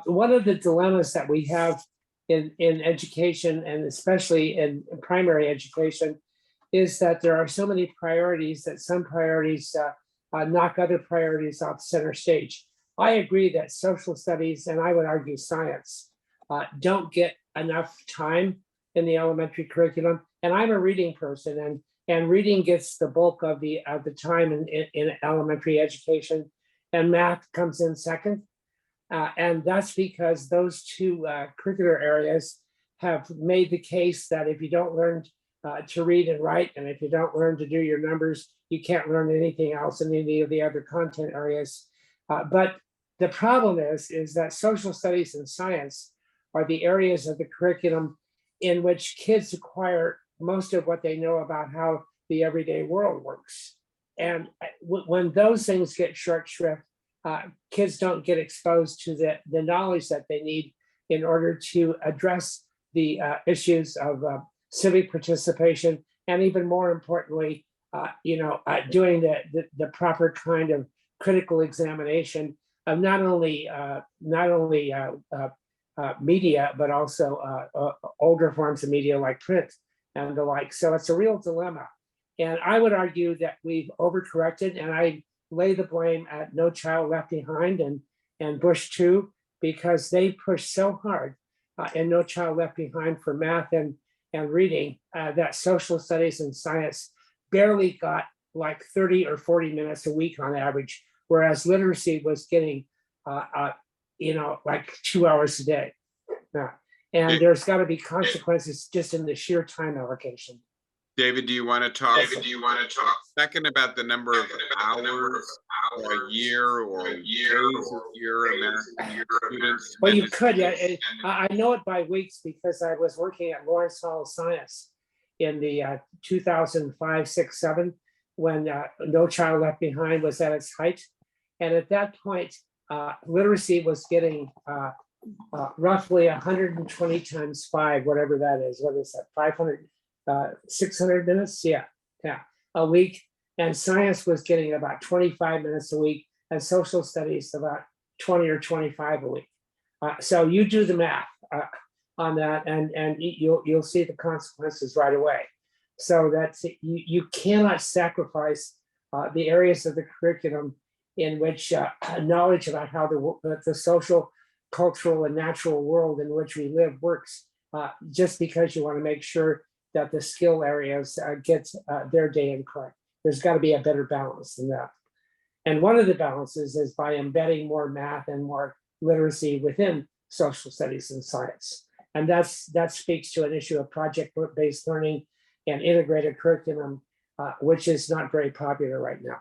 One of the dilemmas that we have in education, and especially in primary education, is that there are so many priorities that some priorities knock other priorities off center stage. I agree that social studies, and I would argue science, don't get enough time in the elementary curriculum. And I'm a reading person, and reading gets the bulk of the time in elementary education, and math comes in second. And that's because those two curricular areas have made the case that if you don't learn to read and write, and if you don't learn to do your numbers, you can't learn anything else in any of the other content areas. But the problem is that social studies and science are the areas of the curriculum in which kids acquire most of what they know about how the everyday world works. And when those things get short shrift, kids don't get exposed to the knowledge that they need in order to address the issues of civic participation, and even more importantly, doing the proper kind of critical examination of not only media, but also older forms of media like print and the like. So it's a real dilemma. And I would argue that we've overcorrected, and I lay the blame at No Child Left Behind and Bush 2, because they pushed so hard in No Child Left Behind for math and reading that social studies and science barely got like 30 or 40 minutes a week on average, whereas literacy was getting like 2 hours a day. And there's got to be consequences just in the sheer time allocation. David, do you want to talk? Second about the number of hours a year or days a year American students? Well, you could. I know it by weeks because I was working at Lawrence Hall of Science in the 2005, 6, 7, when No Child Left Behind was at its height. And at that point, literacy was getting roughly 120 times 5, whatever that is. What is that? 500, 600 minutes? Yeah, a week. And science was getting about 25 minutes a week, and social studies about 20 or 25 a week. So you do the math on that, and you'll see the consequences right away. So that's you cannot sacrifice the areas of the curriculum in which knowledge about how the social, cultural, and natural world in which we live works, just because you want to make sure that the skill areas get their day in correct. There's got to be a better balance than that. And one of the balances is by embedding more math and more literacy within social studies and science. And that speaks to an issue of project-based learning and integrated curriculum, which is not very popular right now.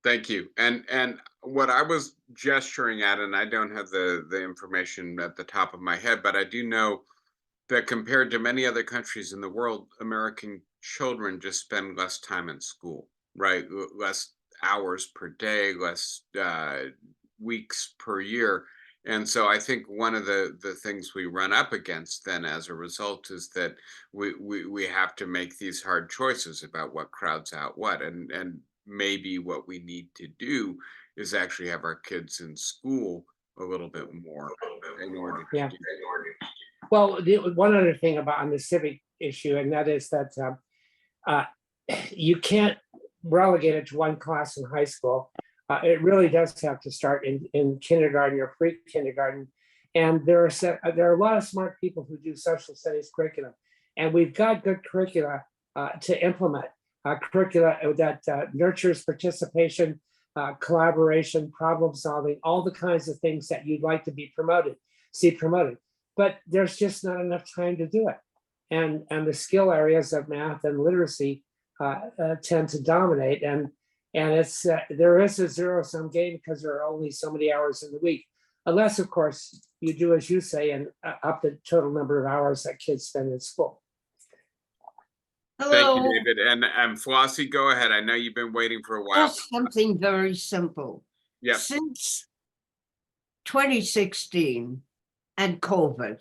Thank you. And what I was gesturing at, and I don't have the information at the top of my head, but I do know that compared to many other countries in the world, American children just spend less time in school, right? Less hours per day, less weeks per year. And so I think one of the things we run up against then as a result is that we have to make these hard choices about what crowds out what. And maybe what we need to do is actually have our kids in school a little bit more in order to Yeah. do. Well, one other thing about on the civic issue, and that is that you can't relegate it to one class in high school. It really does have to start in kindergarten or pre-kindergarten. And there are a lot of smart people who do social studies curriculum, and we've got good curricula to implement. Curricula that nurtures participation, collaboration, problem solving, all the kinds of things that you'd like to see promoted. But there's just not enough time to do it. And the skill areas of math and literacy tend to dominate. And it's there is a zero-sum game because there are only so many hours in the week. Unless, of course, you do as you say and up the total number of hours that kids spend in school. Thank you, Hello, David. And Flossie, go ahead. I know you've been waiting for a while. just something very simple. Yep. Since 2016 and COVID,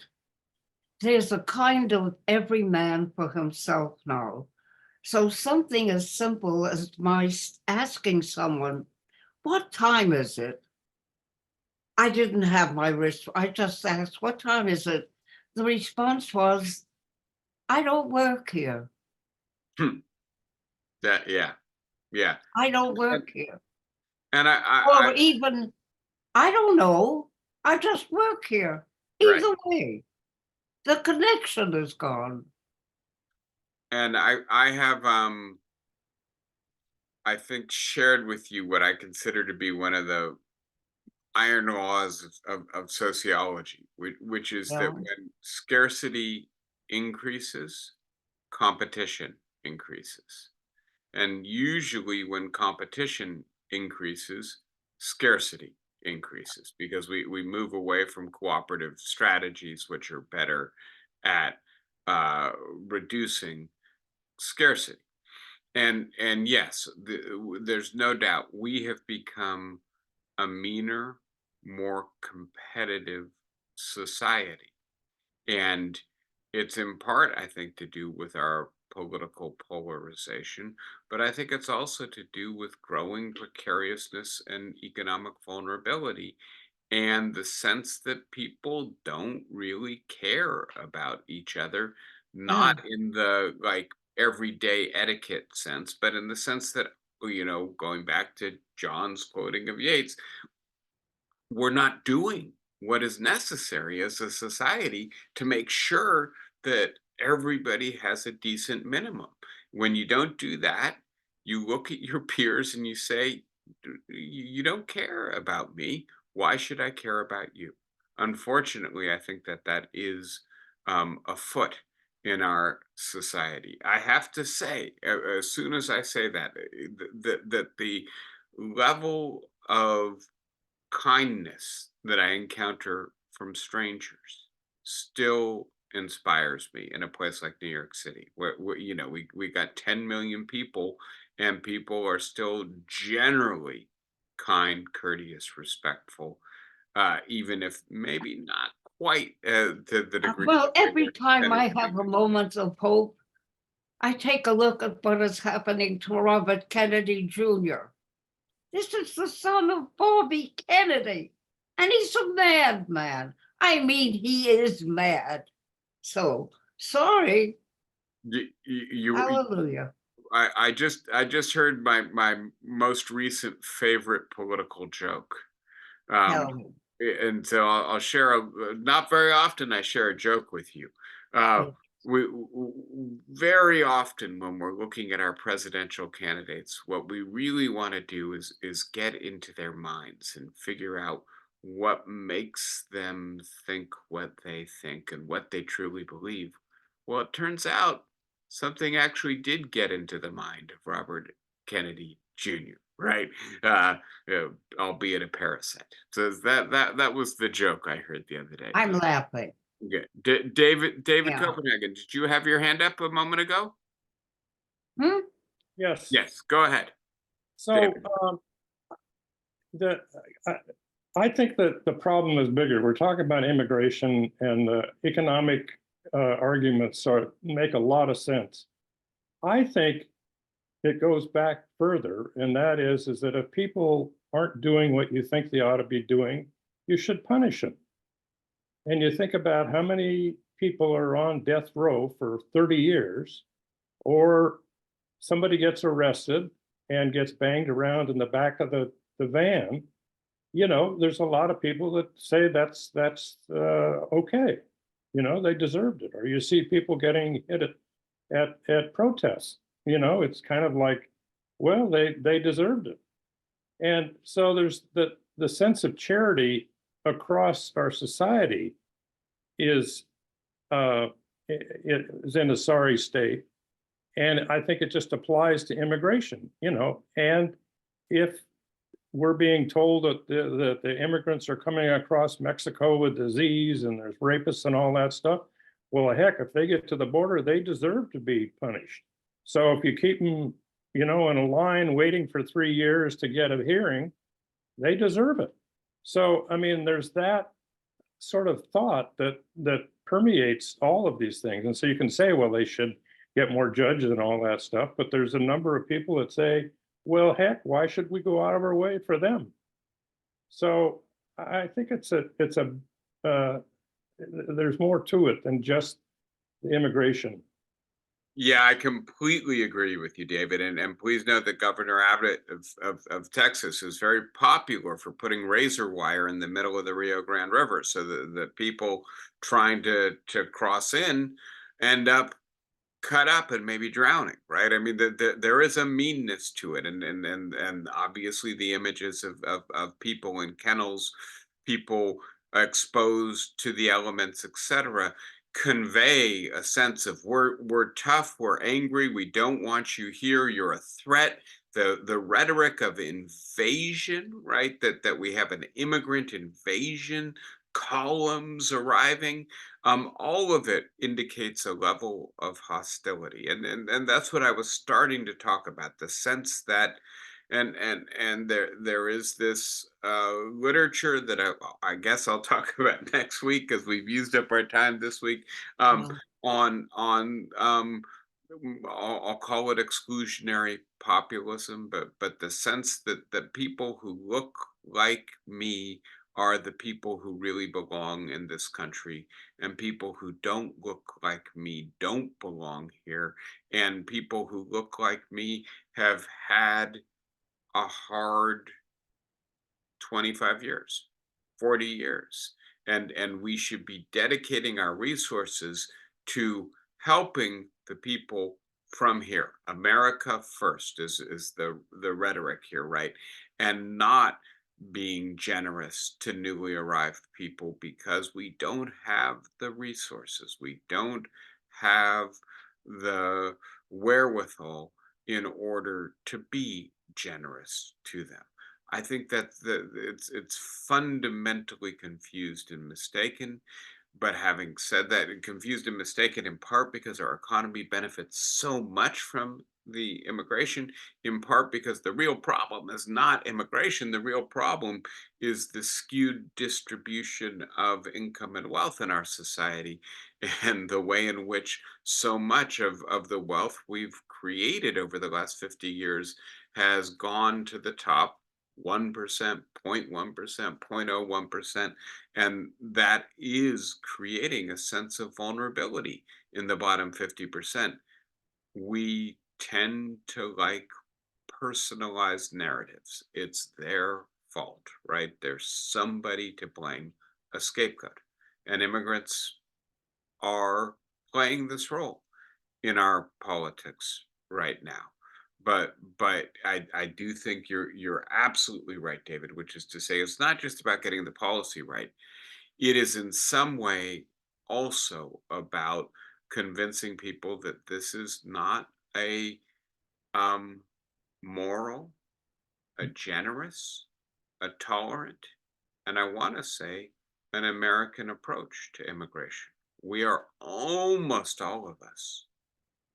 there's a kind of every man for himself now. So something as simple as my asking someone, what time is it? I didn't have my wrist. I just asked, what time is it? The response was, I don't work here. That, yeah. I don't work here. And Or even, I don't know. I just work here. Right. Either way, the connection is gone. and I have I think shared with you what I consider to be one of the iron laws of sociology, which is Yeah. that when scarcity increases, competition increases. And usually when competition increases, scarcity increases because we move away from cooperative strategies, which are better at reducing scarcity. And yes, there's no doubt we have become a meaner, more competitive society. And it's in part, I think, to do with our political polarization, but I think it's also to do with growing precariousness and economic vulnerability and the sense that people don't really care about each other, not in the like everyday etiquette sense, but in the sense that, going back to John's quoting of Yeats, we're not doing what is necessary as a society to make sure that everybody has a decent minimum. When you don't do that, you look at your peers and you say, You don't care about me. Why should I care about you?" Unfortunately, I think that that is afoot in our society. I have to say, as soon as I say that, that the level of kindness that I encounter from strangers still inspires me in a place like New York City, where we got 10 million people, and people are still generally kind, courteous, respectful. even if maybe not quite to the degree. Well, every where time I Kennedy have a did. moment of hope, I take a look at what is happening to Robert Kennedy Jr. This is the son of Bobby Kennedy, and he's a madman. I mean, he is mad. So, sorry. Hallelujah. I just heard my most recent favorite political joke. Um, Tell me. and so I'll share not very often I share a joke with you. Uh, Yes. Very often when we're looking at our presidential candidates, what we really want to do is get into their minds and figure out what makes them think what they think and what they truly believe. Well, it turns out something actually did get into the mind of Robert Kennedy Jr., right? Albeit a parasite. So that was the joke I heard the other day. I'm laughing. Yeah. David Yeah. Copenhagen, did you have your hand up a moment ago? Hmm? Yes. Yes, go ahead. So David. the I, I think that the problem is bigger. We're talking about immigration, and the economic arguments make a lot of sense. I think it goes back further, and that is that if people aren't doing what you think they ought to be doing, you should punish them. And you think about how many people are on death row for 30 years, or somebody gets arrested and gets banged around in the back of the van. There's a lot of people that say that's okay. They deserved it. Or you see people getting hit at protests. It's kind of like, well, they deserved it. And so there's the sense of charity across our society is it is in a sorry state. And I think it just applies to immigration, and if we're being told that the immigrants are coming across Mexico with disease and there's rapists and all that stuff, well, heck, if they get to the border, they deserve to be punished. So if you keep them, in a line waiting for 3 years to get a hearing, they deserve it. So, I mean, there's that sort of thought that permeates all of these things. And so you can say, well, they should get more judges and all that stuff, but there's a number of people that say, well, heck, why should we go out of our way for them? So I think there's more to it than just the immigration. Yeah, I completely agree with you, David. And please note that Governor Abbott of Texas is very popular for putting razor wire in the middle of the Rio Grande River so that the people trying to cross in end up cut up and maybe drowning, right? I mean, there is a meanness to it, and obviously the images of people in kennels, people exposed to the elements, etc., convey a sense of we're tough, we're angry, we don't want you here, you're a threat. The rhetoric of invasion, right? That we have an immigrant invasion, columns arriving, all of it indicates a level of hostility, and that's what I was starting to talk about. The sense that, and there is this literature that I guess I'll talk about next week because we've used up our time this week. Yeah. On I'll call it exclusionary populism, but the sense that people who look like me are the people who really belong in this country, and people who don't look like me don't belong here, and people who look like me have had a hard 25 years, 40 years, and we should be dedicating our resources to helping the people from here. America first is the rhetoric here, right? And not being generous to newly arrived people because we don't have the resources, we don't have the wherewithal in order to be generous to them. I think that it's fundamentally confused and mistaken. But having said that, and confused and mistaken in part because our economy benefits so much from the immigration, in part because the real problem is not immigration. The real problem is the skewed distribution of income and wealth in our society, and the way in which so much of the wealth we've created over the last 50 years has gone to the top 1%, 0.1%, 0.01%. And that is creating a sense of vulnerability in the bottom 50%. We tend to like personalized narratives. It's their fault, right? There's somebody to blame, a scapegoat. And immigrants are playing this role in our politics right now. But I do think you're absolutely right, David, which is to say it's not just about getting the policy right. It is in some way also about convincing people that this is not a um, moral, a generous, a tolerant, and I want to say an American approach to immigration. We are almost all of us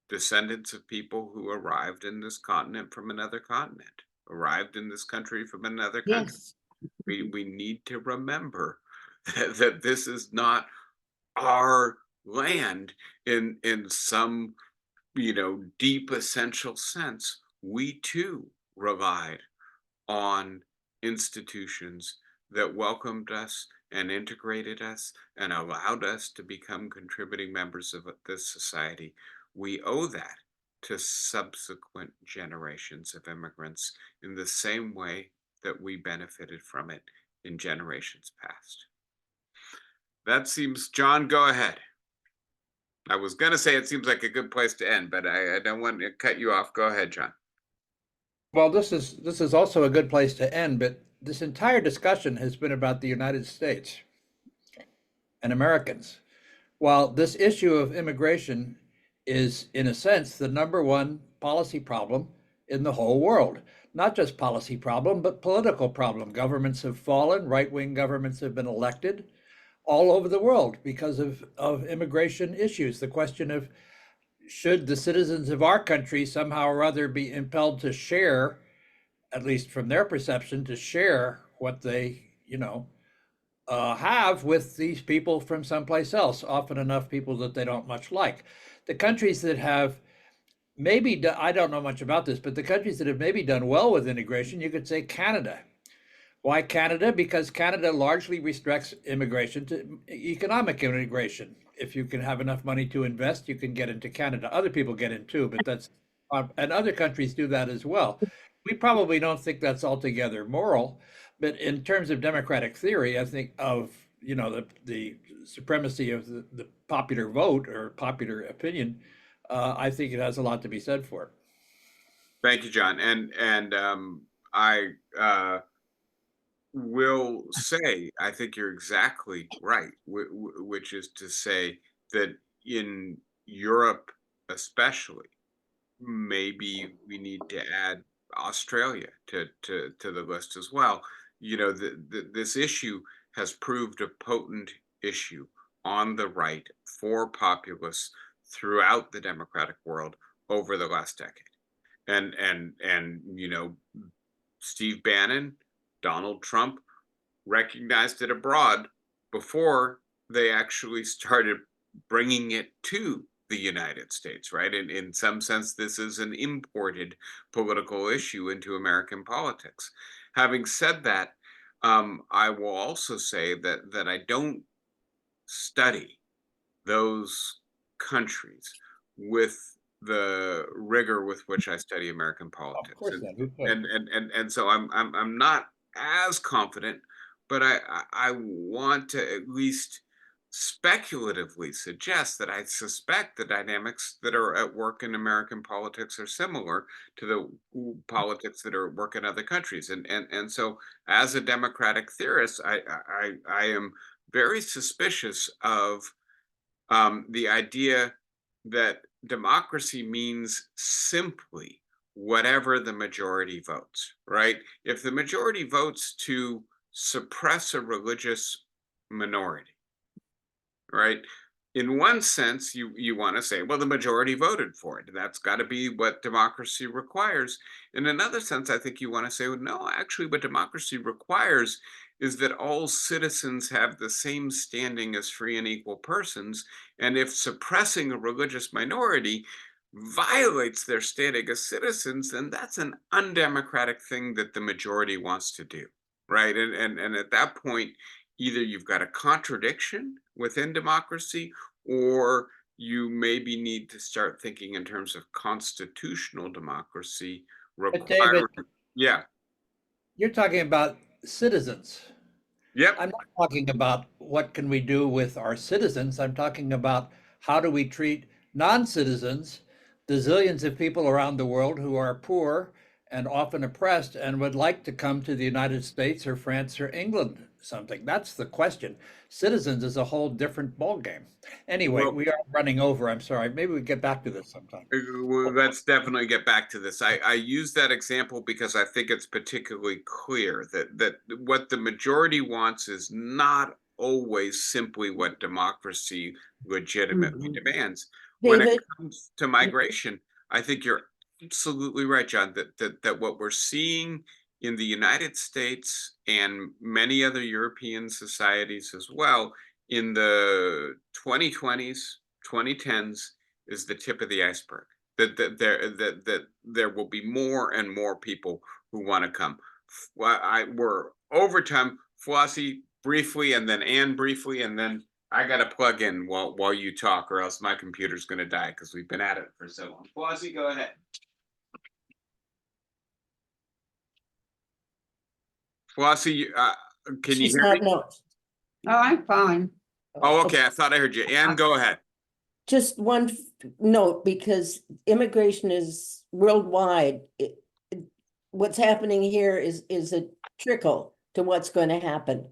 descendants of people who arrived in this continent from another continent, arrived in this country from another country. Yes. We need to remember that this is not our land in some deep essential sense. We too relied on institutions that welcomed us and integrated us and allowed us to become contributing members of this society. We owe that to subsequent generations of immigrants in the same way that we benefited from it in generations past. That seems, John, go ahead. I was going to say it seems like a good place to end, but I don't want to cut you off. Go ahead, John. Well, this is also a good place to end, but this entire discussion has been about the United States and Americans. While this issue of immigration is, in a sense, the number one policy problem in the whole world. Not just policy problem, but political problem. Governments have fallen, right-wing governments have been elected all over the world because of immigration issues. The question of should the citizens of our country somehow or other be impelled to share, at least from their perception, to share what they, have with these people from someplace else, often enough people that they don't much like. The countries that have maybe, I don't know much about this, but the countries that have maybe done well with integration, you could say Canada. Why Canada? Because Canada largely restricts immigration to economic immigration. If you can have enough money to invest, you can get into Canada. Other people get in too, but and other countries do that as well. We probably don't think that's altogether moral, but in terms of democratic theory, I think of, the supremacy of the popular vote or popular opinion, I think it has a lot to be said for it. Thank you, John. And I will say, I think you're exactly right, which is to say that in Europe, especially, maybe we need to add Australia to the list as well. This issue has proved a potent issue on the right for populists throughout the democratic world over the last decade. And Steve Bannon, Donald Trump recognized it abroad before they actually started bringing it to the United States, right? In some sense, this is an imported political issue into American politics. Having said that, I will also say that I don't study those countries with the rigor with which I study American politics. Of course not. Who could? And so I'm not as confident, but I want to at least speculatively suggest that I suspect the dynamics that are at work in American politics are similar to the politics that are at work in other countries. And so as a democratic theorist, I am very suspicious of the idea that democracy means simply whatever the majority votes, right? If the majority votes to suppress a religious minority, right, in one sense, you want to say, well, the majority voted for it. That's got to be what democracy requires. In another sense, I think you want to say, well, no, actually, what democracy requires is that all citizens have the same standing as free and equal persons. And if suppressing a religious minority violates their standing as citizens, then that's an undemocratic thing that the majority wants to do, right? And at that point, either you've got a contradiction within democracy, or you maybe need to start thinking in terms of constitutional democracy But David, requiring. Yeah. you're talking about citizens. Yep. I'm not talking about what can we do with our citizens. I'm talking about how do we treat non-citizens, the zillions of people around the world who are poor and often oppressed and would like to come to the United States or France or England, something. That's the question. Citizens is a whole different ballgame. Anyway, Well, we are running over. I'm sorry. Maybe we get back to this sometime. let's definitely get back to this. I use that example because I think it's particularly clear that what the majority wants is not always simply what democracy legitimately Mhm. demands. When it David, comes to migration, I think you're absolutely right, John, that what we're seeing in the United States and many other European societies as well in the 2020s, 2010s is the tip of the iceberg. That there will be more and more people who want to come. We're over time. Flossie briefly, and then Anne briefly, and then I got to plug in while you talk, or else my computer's going to die because we've been at it for so long. Flossie, go ahead. Flossie, can you she's hear not, me? no. Oh, I'm fine. Oh, okay. I thought I heard you. Anne, go ahead. Just one note, because immigration is worldwide. What's happening here is a trickle to what's going to happen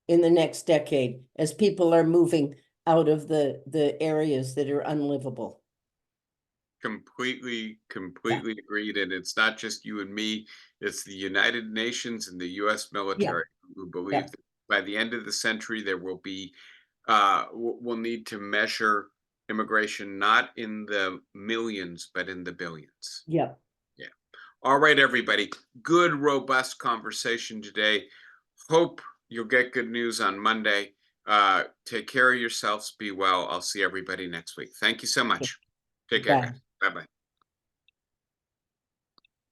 in the next decade as people are moving out of the areas that are unlivable. Completely agreed. And it's not just you and me, it's the United Nations and the US military who believe Yeah. that by the end of the century, there will be, we'll need to measure immigration not in the millions, but in the billions. Yeah. Yeah. All right, everybody. Good, robust conversation today. Hope you'll get good news on Monday. Take care of yourselves. Be well. I'll see everybody next week. Thank you so much. Take care, Bye. guys. Bye-bye.